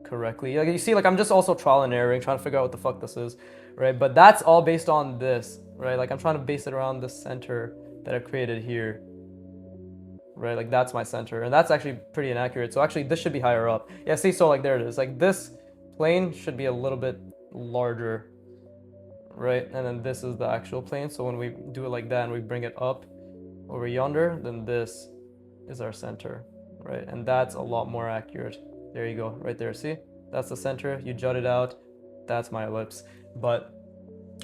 correctly. Like you see, like I'm just also trial and erroring, trying to figure out what the fuck this is, right? But that's all based on this, right? Like I'm trying to base it around the center that I created here, right? Like that's my center, and that's actually pretty inaccurate. So actually, this should be higher up. Yeah, see, so like there it is. Like this plane should be a little bit larger, right? And then this is the actual plane. So when we do it like that and we bring it up over yonder, then this is our center, right? And that's a lot more accurate. There you go, right there, see? That's the center, you jut it out, that's my ellipse. But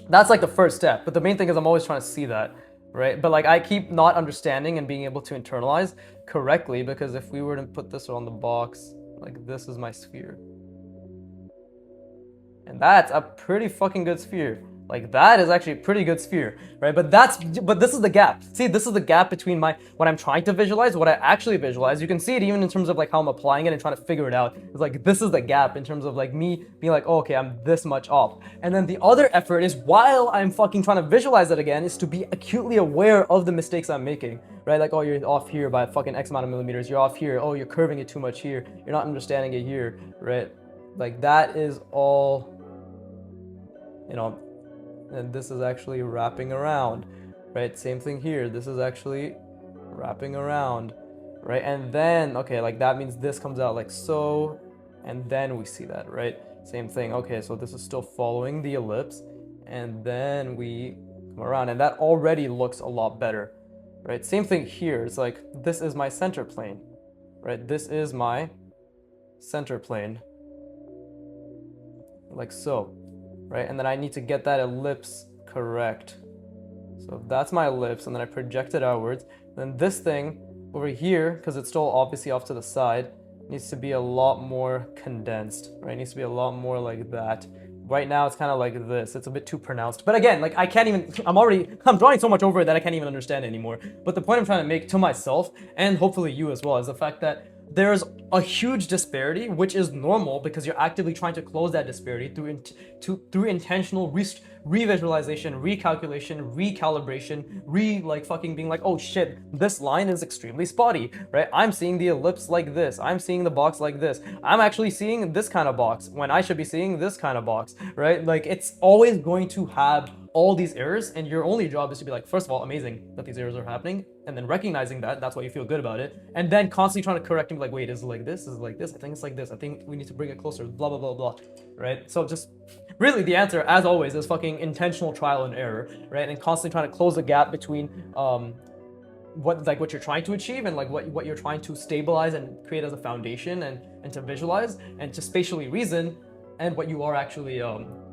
that's like the first step, but the main thing is I'm always trying to see that, right? But like I keep not understanding and being able to internalize correctly, because if we were to put this on the box, like this is my sphere. And that's a pretty fucking good sphere. Like that is actually a pretty good sphere, right? But this is the gap. See, this is the gap between what I'm trying to visualize, what I actually visualize. You can see it even in terms of like how I'm applying it and trying to figure it out. It's like this is the gap in terms of like me being like, oh, okay, I'm this much off. And then the other effort is, while I'm fucking trying to visualize it again, is to be acutely aware of the mistakes I'm making, right? Like, oh, you're off here by fucking X amount of millimeters. You're off here. Oh, you're curving it too much here. You're not understanding it here, right? Like that is all, and this is actually wrapping around, right? Same thing here. This is actually wrapping around, right? And then, okay, like that means this comes out like so, and then we see that, right? Same thing. Okay, so this is still following the ellipse, and then we come around, and that already looks a lot better, right? Same thing here. It's like, this is my center plane, right? This is my center plane, like so. Right, and then I need to get that ellipse correct. So that's my ellipse, and then I project it outwards. Then this thing over here, because it's still obviously off to the side, needs to be a lot more condensed, right? It needs to be a lot more like that. right now it's kind of like this. It's a bit too pronounced. But again, like I can't even, I'm drawing so much over it that I can't even understand it anymore. But the point I'm trying to make to myself, and hopefully you as well, is the fact that there's a huge disparity, which is normal because you're actively trying to close that disparity through intentional revisualization, recalculation, recalibration, like fucking being like, oh shit, this line is extremely spotty, right? I'm seeing the ellipse like this. I'm seeing the box like this. I'm actually seeing this kind of box when I should be seeing this kind of box, right? Like it's always going to have all these errors, and your only job is to be like, first of all, amazing that these errors are happening, and then recognizing that, that's why you feel good about it, and then constantly trying to correct them, like, wait, is it like this? Is it like this? I think it's like this. I think we need to bring it closer, blah, blah, blah, blah, right? So just, really the answer, as always, is fucking intentional trial and error, right? And constantly trying to close the gap between what you're trying to achieve and like what you're trying to stabilize and create as a foundation and to visualize and to spatially reason, and what you are actually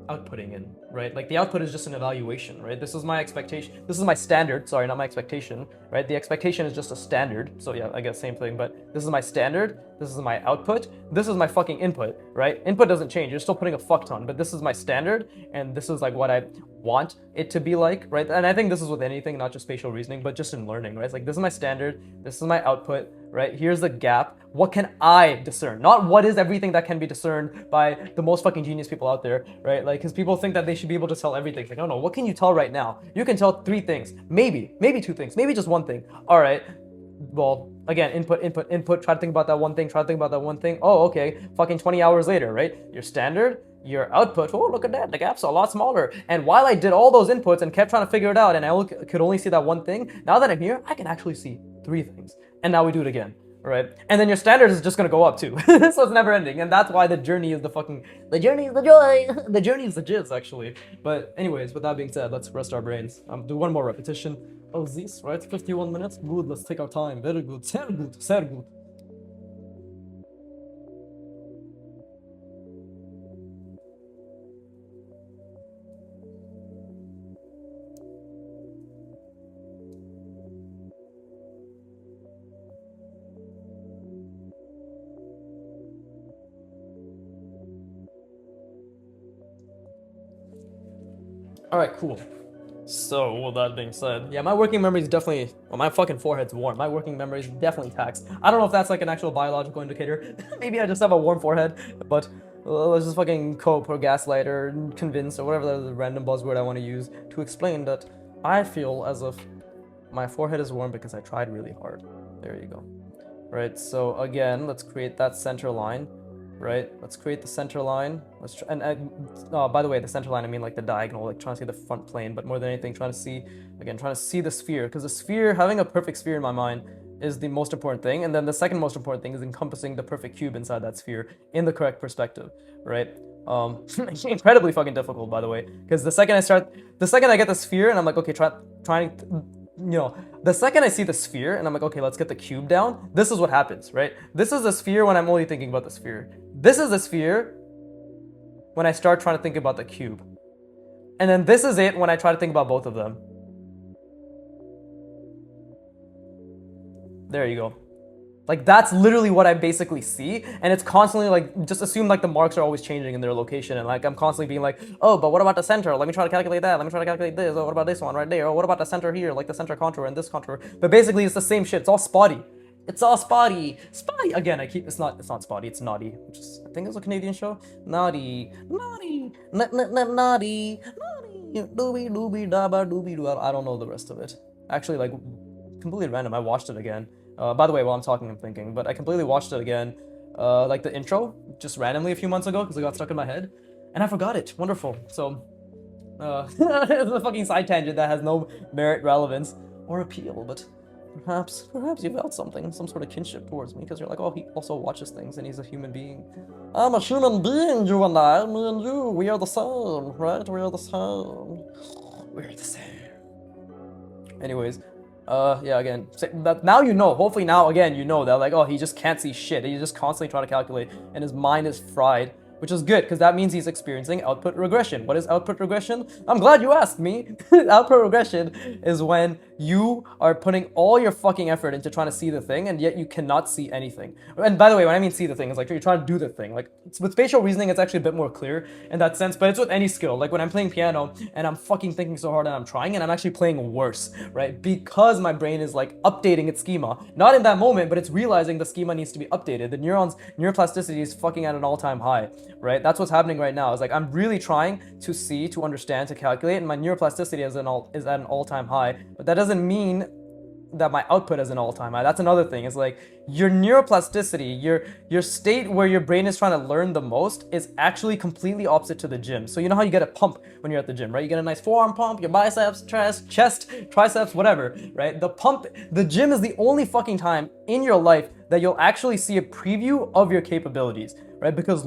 outputting in, right? Like the output is just an evaluation, right? This is my expectation. This is my standard. Sorry, not my expectation, right? The expectation is just a standard. So yeah, I guess same thing, but this is my standard. This is my output. This is my fucking input, right? Input doesn't change. You're still putting a fuck ton, but this is my standard, and this is like what I want it to be like, right? And I think this is with anything, not just spatial reasoning, but just in learning, right? It's like, this is my standard. This is my output, right? Here's the gap. What can I discern? Not what is everything that can be discerned by the most fucking genius people out there, right? Like, because people think that they should be able to tell everything. It's like, no, what can you tell right now? You can tell 3 things, maybe 2 things, maybe just 1 thing. All right. Well, again, input, try to think about that 1 thing, Oh, okay, fucking 20 hours later, right? Your standard, your output, oh, look at that, the gap's a lot smaller. And while I did all those inputs and kept trying to figure it out, and I could only see that 1 thing, now that I'm here, I can actually see 3 things. And now we do it again, right? And then your standard is just gonna go up too. So it's never ending. And that's why the journey is the journey is the joy. The journey is the jizz, actually. But anyways, with that being said, let's rest our brains. Do 1 more repetition of this, right? 51 minutes, good, let's take our time, very good, sehr good, sehr good. Alright, cool. So, with that being said, yeah, my working memory is definitely, well, my fucking forehead's warm. My working memory is definitely taxed. I don't know if that's like an actual biological indicator. Maybe I just have a warm forehead, but let's just fucking cope or gaslight or convince or whatever the random buzzword I want to use to explain that I feel as if my forehead is warm because I tried really hard. There you go. Right, so again, let's create that center line. Right, let's create the center line. Let's try, and by the way, the center line, I mean like the diagonal, like trying to see the front plane, but more than anything, trying to see the sphere, because the sphere, having a perfect sphere in my mind is the most important thing, and then the second most important thing is encompassing the perfect cube inside that sphere in the correct perspective, right? Incredibly fucking difficult, by the way, because the second I get the sphere and I'm like, okay, the second I see the sphere and I'm like, okay, let's get the cube down, this is what happens, right? This is the sphere when I'm only thinking about the sphere. This is the sphere when I start trying to think about the cube. And then this is it when I try to think about both of them. There you go. Like, that's literally what I basically see, and it's constantly like, just assume like the marks are always changing in their location, and like I'm constantly being like, oh, but what about the center? Let me try to calculate that. Let me try to calculate this. Oh, what about this one right there? Oh, what about the center here? Like the center contour and this contour. But basically, it's the same shit. It's all spotty. It's all spotty. Spotty. Again, it's not spotty. It's naughty, which is, I think it's a Canadian show. Naughty. Naughty. Naughty. Doobie doobie daba doobie doo. I don't know the rest of it. Actually, like, completely random. I watched it again. By the way, while I'm talking, I'm thinking, but I completely watched it again, like the intro, just randomly a few months ago, because it got stuck in my head, and I forgot it. Wonderful. So, it's a fucking side tangent that has no merit, relevance, or appeal, but perhaps you felt something, some sort of kinship towards me, because you're like, oh, he also watches things, and he's a human being. I'm a human being, you and I, me and you, we are the same, right? We are the same. We're the same. Anyways, yeah, again, that now you know, hopefully now, again, you know that, like, oh, he just can't see shit. He's just constantly trying to calculate, and his mind is fried which is good because that means he's experiencing output regression. What is output regression? I'm glad you asked me. Output regression is when you are putting all your fucking effort into trying to see the thing and yet you cannot see anything. And by the way, when I mean see the thing, it's like you're trying to do the thing. Like with spatial reasoning, it's actually a bit more clear in that sense, but it's with any skill. Like when I'm playing piano and I'm fucking thinking so hard and I'm trying and I'm actually playing worse, right? Because my brain is like updating its schema. Not in that moment, but it's realizing the schema needs to be updated. The neuroplasticity is fucking at an all-time high, right? That's what's happening right now. It's like I'm really trying to see, to understand, to calculate, and my neuroplasticity is at an all-time high. But that doesn't mean that my output is an all-time high. That's another thing. It's like your neuroplasticity, your state where your brain is trying to learn the most is actually completely opposite to the gym. So you know how you get a pump when you're at the gym, right? You get a nice forearm pump, your biceps, chest, triceps, whatever, right? The gym is the only fucking time in your life that you'll actually see a preview of your capabilities, right? Because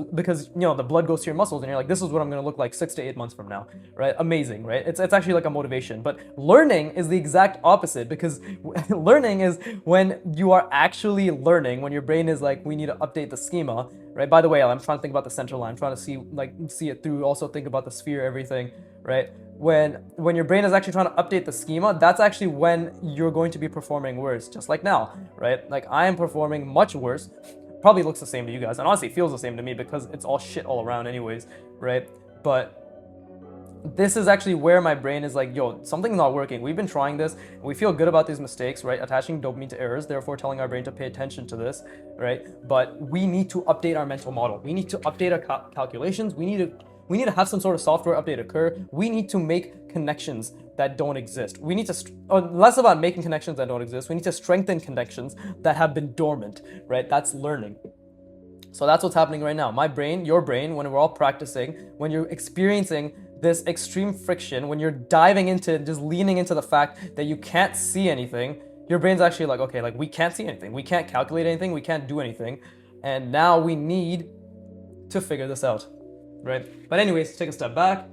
you know the blood goes to your muscles and you're like, this is what I'm gonna look like 6 to 8 months from now, right? Amazing, right? It's actually like a motivation. But learning is the exact opposite, because learning is when you are actually learning, when your brain is like, we need to update the schema, right? By the way, I'm trying to think about the center line, I'm trying to see it through, also think about the sphere, everything, right? When your brain is actually trying to update the schema, that's actually when you're going to be performing worse, just like now, right? Like I am performing much worse. Probably looks the same to you guys, and honestly feels the same to me because it's all shit all around anyways, right? But this is actually where my brain is like, yo, something's not working. We've been trying this, and we feel good about these mistakes, right? Attaching dopamine to errors, therefore telling our brain to pay attention to this, right? But we need to update our mental model. We need to update our calculations. We need to have some sort of software update occur. We need to make connections that don't exist. We need to, less about making connections that don't exist. We need to strengthen connections that have been dormant, right? That's learning. So that's what's happening right now. My brain, your brain, when we're all practicing, when you're experiencing this extreme friction, when you're diving into, just leaning into the fact that you can't see anything, your brain's actually like, okay, like we can't see anything. We can't calculate anything. We can't do anything. And now we need to figure this out. Right? But anyways, take a step back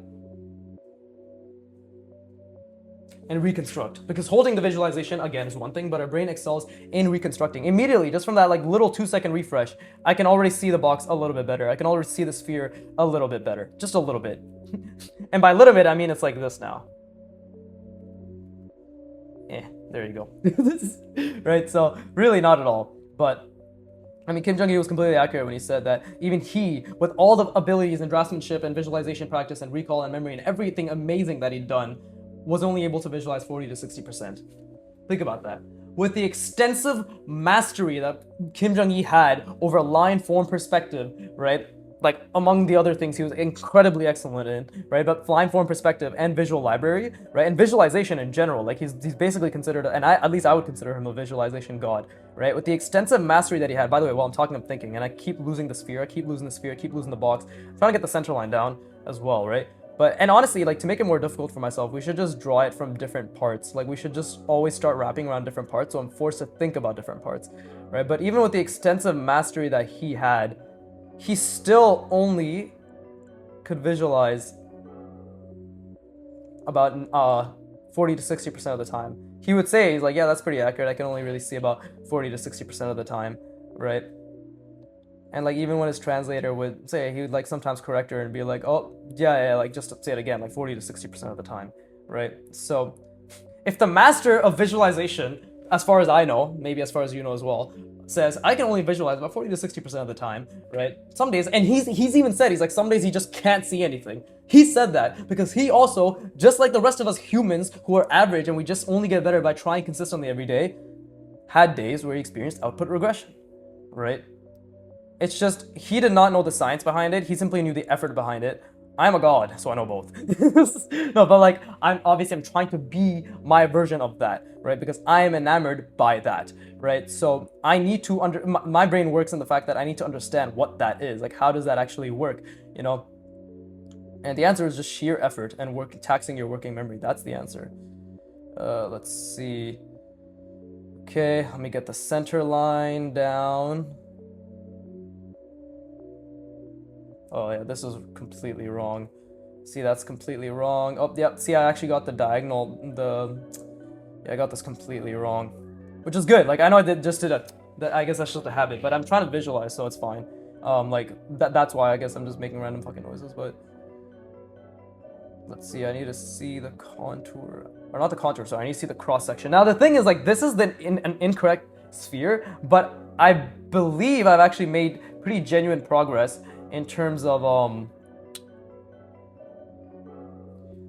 and reconstruct. Because holding the visualization, again, is one thing, but our brain excels in reconstructing. Immediately, just from that like little 2-second refresh, I can already see the box a little bit better. I can already see the sphere a little bit better. Just a little bit. And by little bit, I mean it's like this now. There you go. Right? So really not at all. But I mean, Kim Jong-il was completely accurate when he said that even he, with all the abilities and draftsmanship and visualization practice and recall and memory and everything amazing that he'd done, was only able to visualize 40 to 60%. Think about that. With the extensive mastery that Kim Jong-il had over line, form, perspective, right? Like among the other things he was incredibly excellent in, right? But line, form, perspective, and visual library, right? And visualization in general, like he's basically considered, and at least I would consider him a visualization god, right? With the extensive mastery that he had. By the way, while I'm talking, I'm thinking, and I keep losing the sphere, I keep losing the box. I'm trying to get the center line down as well, right? But, and honestly, like to make it more difficult for myself, we should just draw it from different parts. Like we should just always start wrapping around different parts, so I'm forced to think about different parts, right? But even with the extensive mastery that he had, he still only could visualize about 40 to 60% of the time. He would say, he's like, yeah, that's pretty accurate. I can only really see about 40 to 60% of the time, right? And like even when his translator would say, he would like sometimes correct her and be like, oh, yeah, like just say it again, like 40 to 60% of the time, right? So if the master of visualization, as far as I know, maybe as far as you know as well, says I can only visualize about 40 to 60% of the time, right? Some days, and he's even said, he's like, some days he just can't see anything. He said that because he also, just like the rest of us humans who are average and we just only get better by trying consistently every day, had days where he experienced output regression, right? It's just, he did not know the science behind it. He simply knew the effort behind it. I'm a god, so I know both. No, but like, I'm trying to be my version of that, right? Because I am enamored by that, right? So I need to my brain works in the fact that I need to understand what that is. Like, how does that actually work, you know? And the answer is just sheer effort and taxing your working memory. That's the answer. Let's see. Okay, let me get the center line down. Oh yeah, this is completely wrong. See, that's completely wrong. Oh, yeah, see, I actually got the diagonal, yeah, I got this completely wrong. Which is good, like, I know I just did it. I guess that's just a habit, but I'm trying to visualize, so it's fine. Like that's why I guess I'm just making random fucking noises, but let's see, I need to see the contour, or not the contour, sorry, I need to see the cross section. Now the thing is, like, this is an incorrect sphere, but I believe I've actually made pretty genuine progress in terms of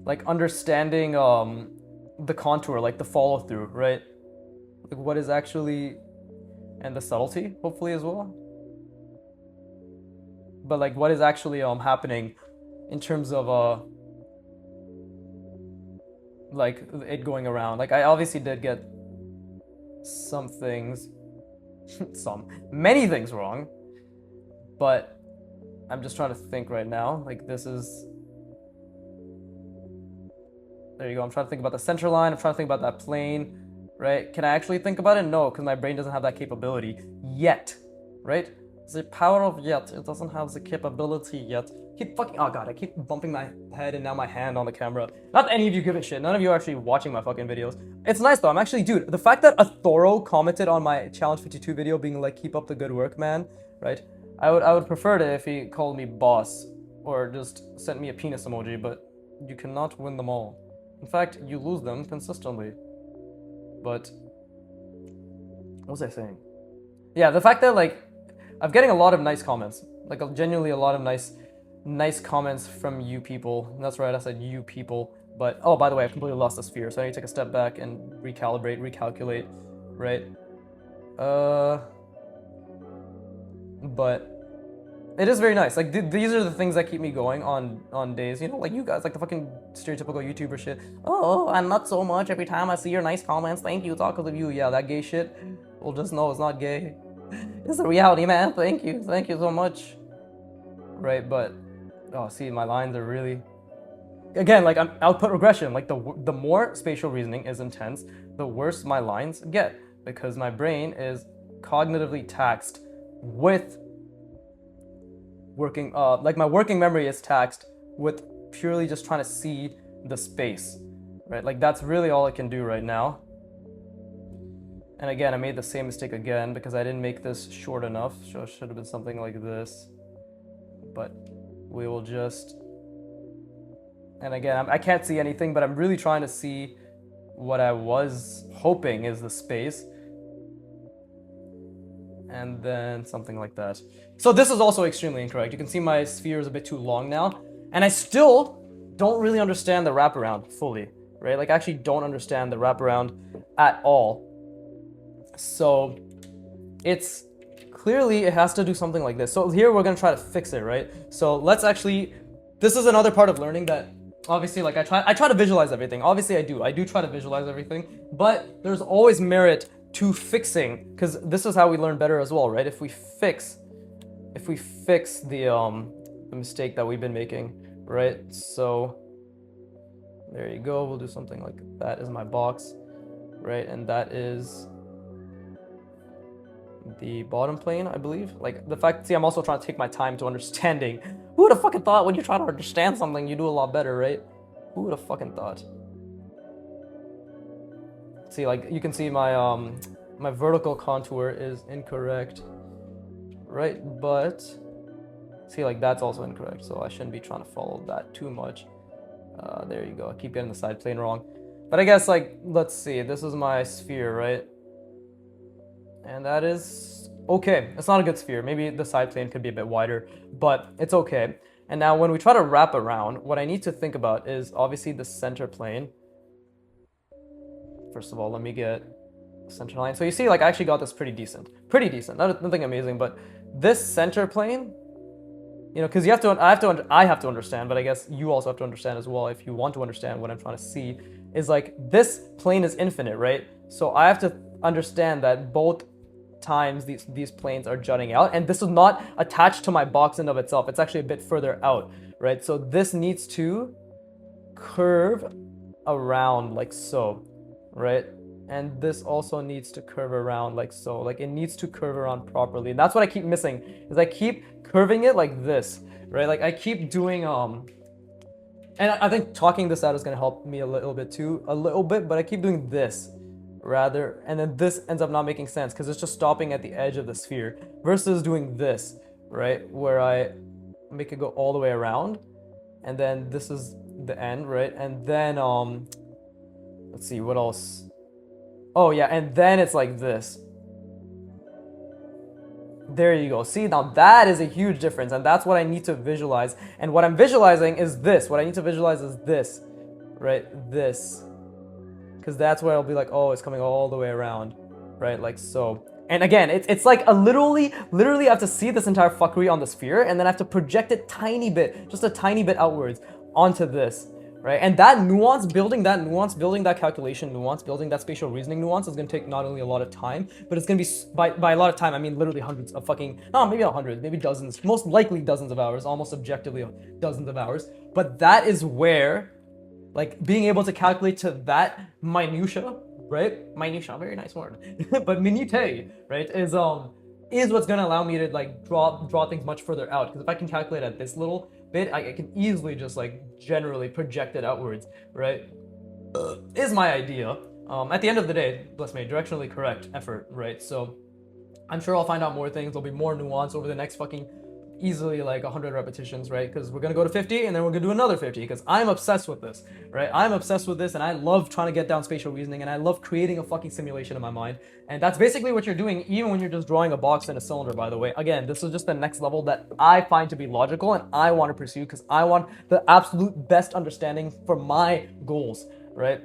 like understanding the contour, like the follow through, right? Like what is actually, and the subtlety, hopefully as well. But like what is actually happening in terms of like it going around. Like I obviously did get some things, many things wrong, but I'm just trying to think right now. Like this is, there you go. I'm trying to think about the center line. I'm trying to think about that plane, right? Can I actually think about it? No, because my brain doesn't have that capability yet, right? The power of yet. It doesn't have the capability yet. Keep fucking, oh god, I keep bumping my head and now my hand on the camera. Not that any of you give a shit. None of you are actually watching my fucking videos. It's nice though. I'm actually, dude, the fact that a Thoro commented on my Challenge 52 video being like, keep up the good work, man, right? I would prefer it if he called me boss or just sent me a penis emoji, but you cannot win them all. In fact, you lose them consistently. But what was I saying? Yeah, the fact that like I'm getting a lot of nice comments, like genuinely a lot of nice comments from you people. That's right, I said you people. But oh, by the way, I completely lost the sphere, so I need to take a step back and recalculate, right? But it is very nice. Like these are the things that keep me going on days, you know, like you guys, like the fucking stereotypical YouTuber shit. Oh, I'm not so much. Every time I see your nice comments, thank you, it's all because of you. Yeah, that gay shit. Well, just know it's not gay. It's the reality, man. Thank you so much. Right, but oh, see, my lines are really, again, like I'm output regression. Like the more spatial reasoning is intense, the worse my lines get, because my brain is cognitively taxed with working, like my working memory is taxed with purely just trying to see the space, right? Like that's really all it can do right now. And again, I made the same mistake again because I didn't make this short enough. So it should have been something like this. But we will just, and again, I can't see anything, but I'm really trying to see what I was hoping is the space. And then something like that. So this is also extremely incorrect. You can see my sphere is a bit too long now. And I still don't really understand the wraparound fully, right? Like I actually don't understand the wraparound at all. So it's clearly it has to do something like this. So here we're gonna try to fix it, right? So let's actually, this is another part of learning that obviously, like I try to visualize everything. Obviously I do try to visualize everything, but there's always merit to fixing, because this is how we learn better as well, right? If we fix the mistake that we've been making, right? So there you go. We'll do something like that is my box, right? And that is the bottom plane, I believe. Like the fact, see, I'm also trying to take my time to understanding. Who would have fucking thought when you try to understand something, you do a lot better, right? Who would have fucking thought? See, like you can see my my vertical contour is incorrect, right? But see, like that's also incorrect, so I shouldn't be trying to follow that too much. There you go. I keep getting the side plane wrong. But I guess, like, let's see. This is my sphere, right? And that is okay. It's not a good sphere. Maybe the side plane could be a bit wider, but it's okay. And now when we try to wrap around, what I need to think about is obviously the center plane. First of all, let me get center line. So you see, like, I actually got this pretty decent. Nothing amazing, but this center plane, you know, because I have to understand, but I guess you also have to understand as well if you want to understand what I'm trying to see, is like this plane is infinite, right? So I have to understand that both times these planes are jutting out, and this is not attached to my box in of itself. It's actually a bit further out, right? So this needs to curve around like so, right? And this also needs to curve around like so. Like it needs to curve around properly. And that's what I keep missing, is I keep curving it like this, right? Like I keep doing and I think talking this out is gonna help me a little bit, but I keep doing this rather, and then this ends up not making sense because it's just stopping at the edge of the sphere versus doing this, right? Where I make it go all the way around, and then this is the end, right? And then let's see what else. Oh yeah, and then it's like this. There you go. See, now that is a huge difference, and that's what I need to visualize. And what I'm visualizing is this. What I need to visualize is this, right? This. Because that's where I'll be like, oh, it's coming all the way around, right? Like so. And again, it's like a literally I have to see this entire fuckery on the sphere, and then I have to project it tiny bit, just a tiny bit outwards onto this, right? And that nuance, building that calculation nuance, building that spatial reasoning nuance is going to take not only a lot of time, but it's going to be, by a lot of time, I mean literally hundreds of fucking, no, maybe not hundreds, maybe dozens, most likely dozens of hours, almost objectively dozens of hours. But that is where, like, being able to calculate to that minutia, right? Minutia, very nice word. But minutiae, right, is what's gonna allow me to like draw things much further out. Because if I can calculate at this little bit, I can easily just like generally project it outwards, right? Is my idea. At the end of the day, bless me, directionally correct effort, right? So I'm sure I'll find out more things. There'll be more nuance over the next fucking easily like 100 repetitions, right? Because we're gonna go to 50 and then we're gonna do another 50, because I'm obsessed with this, right? I'm obsessed with this, and I love trying to get down spatial reasoning, and I love creating a fucking simulation in my mind. And that's basically what you're doing, even when you're just drawing a box and a cylinder, by the way. Again, this is just the next level that I find to be logical and I want to pursue, because I want the absolute best understanding for my goals, right?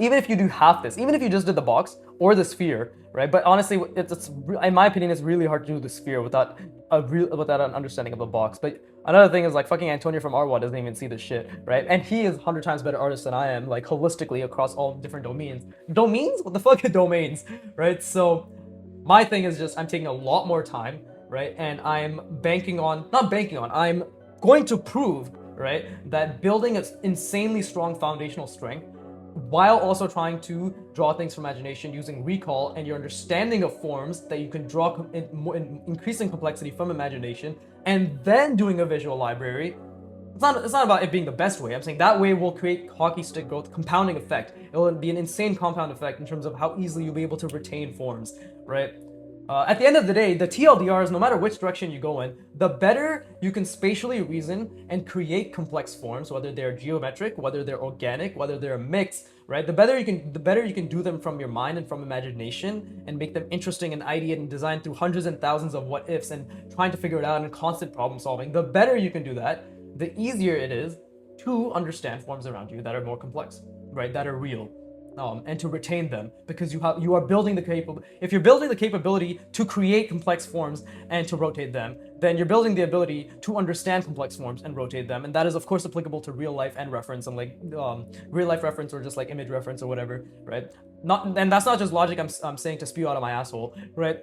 Even if you do half this, even if you just did the box or the sphere, right? But honestly, it's in my opinion, it's really hard to do the sphere without an understanding of the box. But another thing is, like, fucking Antonio from artwod doesn't even see this shit, right? And he is 100 times better artist than I am, like holistically across all different domains. Domains? What the fuck are domains, right? So my thing is just I'm taking a lot more time, right? And I'm I'm going to prove, right, that building an insanely strong foundational strength while also trying to draw things from imagination using recall and your understanding of forms that you can draw in increasing complexity from imagination, and then doing a visual library. It's not about it being the best way. I'm saying that way will create hockey stick growth, compounding effect. It will be an insane compound effect in terms of how easily you'll be able to retain forms, right? At the end of the day, the TLDRs, no matter which direction you go in, the better you can spatially reason and create complex forms, whether they're geometric, whether they're organic, whether they're a mix, right? The better you can do them from your mind and from imagination, and make them interesting and ideate and design through hundreds and thousands of what ifs and trying to figure it out and constant problem solving. The better you can do that, the easier it is to understand forms around you that are more complex, right? That are real. And to retain them, because you are building the if you're building the capability to create complex forms and to rotate them, then you're building the ability to understand complex forms and rotate them, and that is of course applicable to real life and reference, and like real life reference or just like image reference or whatever, right? And that's not just logic I'm saying to spew out of my asshole, right?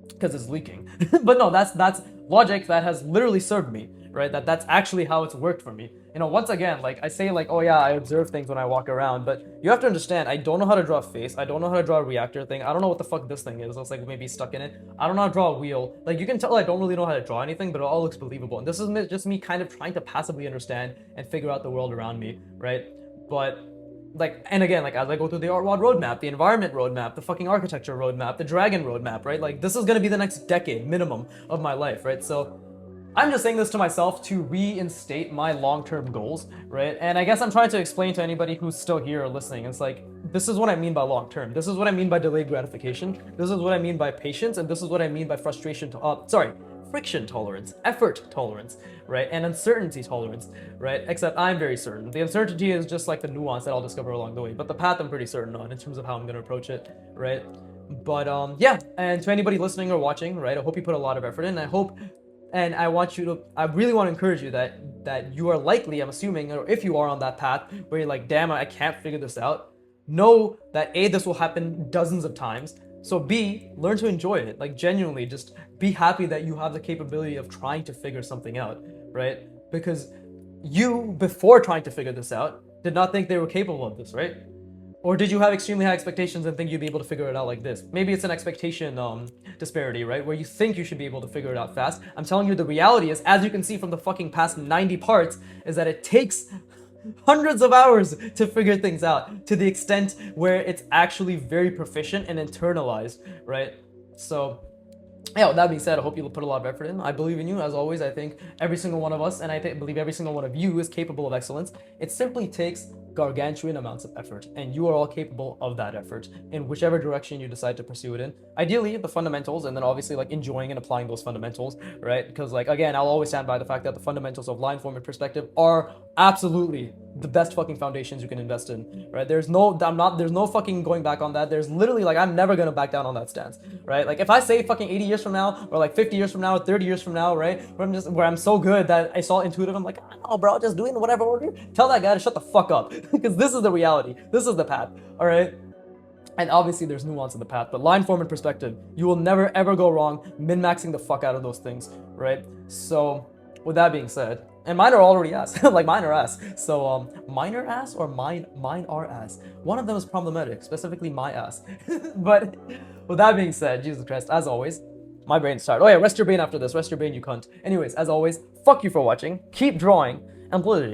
Because it's leaking. But no, that's logic that has literally served me, right? That's actually how it's worked for me. You know, once again, like I say, like, oh yeah, I observe things when I walk around, but you have to understand, I don't know how to draw a face. I don't know how to draw a reactor thing. I don't know what the fuck this thing is. It's like maybe stuck in it. I don't know how to draw a wheel. Like, you can tell I don't really know how to draw anything, but it all looks believable. And this is just me kind of trying to passively understand and figure out the world around me, right? But like, and again, like as I go through the artwod roadmap, the environment roadmap, the fucking architecture roadmap, the dragon roadmap, right? Like, this is gonna be the next decade minimum of my life, right? So I'm just saying this to myself to reinstate my long-term goals, right? And I guess I'm trying to explain to anybody who's still here or listening. It's like, this is what I mean by long-term. This is what I mean by delayed gratification. This is what I mean by patience, and this is what I mean by friction tolerance, effort tolerance, right? And uncertainty tolerance, right? Except I'm very certain. The uncertainty is just like the nuance that I'll discover along the way, but the path I'm pretty certain on in terms of how I'm gonna approach it, right? But yeah, and to anybody listening or watching, right, I hope you put a lot of effort in. And I really want to encourage you that you are likely, I'm assuming, or if you are on that path where you're like, damn, I can't figure this out, know that A, this will happen dozens of times. So B, learn to enjoy it. Like, genuinely, just be happy that you have the capability of trying to figure something out, right? Because you, before trying to figure this out, did not think they were capable of this, right? Or did you have extremely high expectations and think you'd be able to figure it out like this? Maybe it's an expectation disparity, right? Where you think you should be able to figure it out fast. I'm telling you, the reality is, as you can see from the fucking past 90 parts, is that it takes hundreds of hours to figure things out, to the extent where it's actually very proficient and internalized, right? So Yeah, with that being said, I hope you put a lot of effort in. I believe in you, as always. I think every single one of us, and believe every single one of you is capable of excellence. It simply takes gargantuan amounts of effort, and you are all capable of that effort in whichever direction you decide to pursue it in. Ideally, the fundamentals, and then obviously like enjoying and applying those fundamentals, right? Because like again, I'll always stand by the fact that the fundamentals of line form and perspective are absolutely the best fucking foundations you can invest in, right? There's no fucking going back on that. There's literally like, I'm never gonna back down on that stance, right? Like if I say fucking 80 years from now, or like 50 years from now, or 30 years from now, right? Where I'm so good that I saw intuitive, I'm like, oh bro, just doing whatever order. Tell that guy to shut the fuck up, because this is the reality. This is the path, all right? And obviously there's nuance in the path, but line form and perspective, you will never ever go wrong min-maxing the fuck out of those things, right? So with that being said, and mine are already ass, like mine are ass. So mine are ass or mine are ass. One of them is problematic, specifically my ass. But with that being said, Jesus Christ, as always, my brain's tired. Oh yeah, rest your brain after this. Rest your brain, you cunt. Anyways, as always, fuck you for watching. Keep drawing, and please.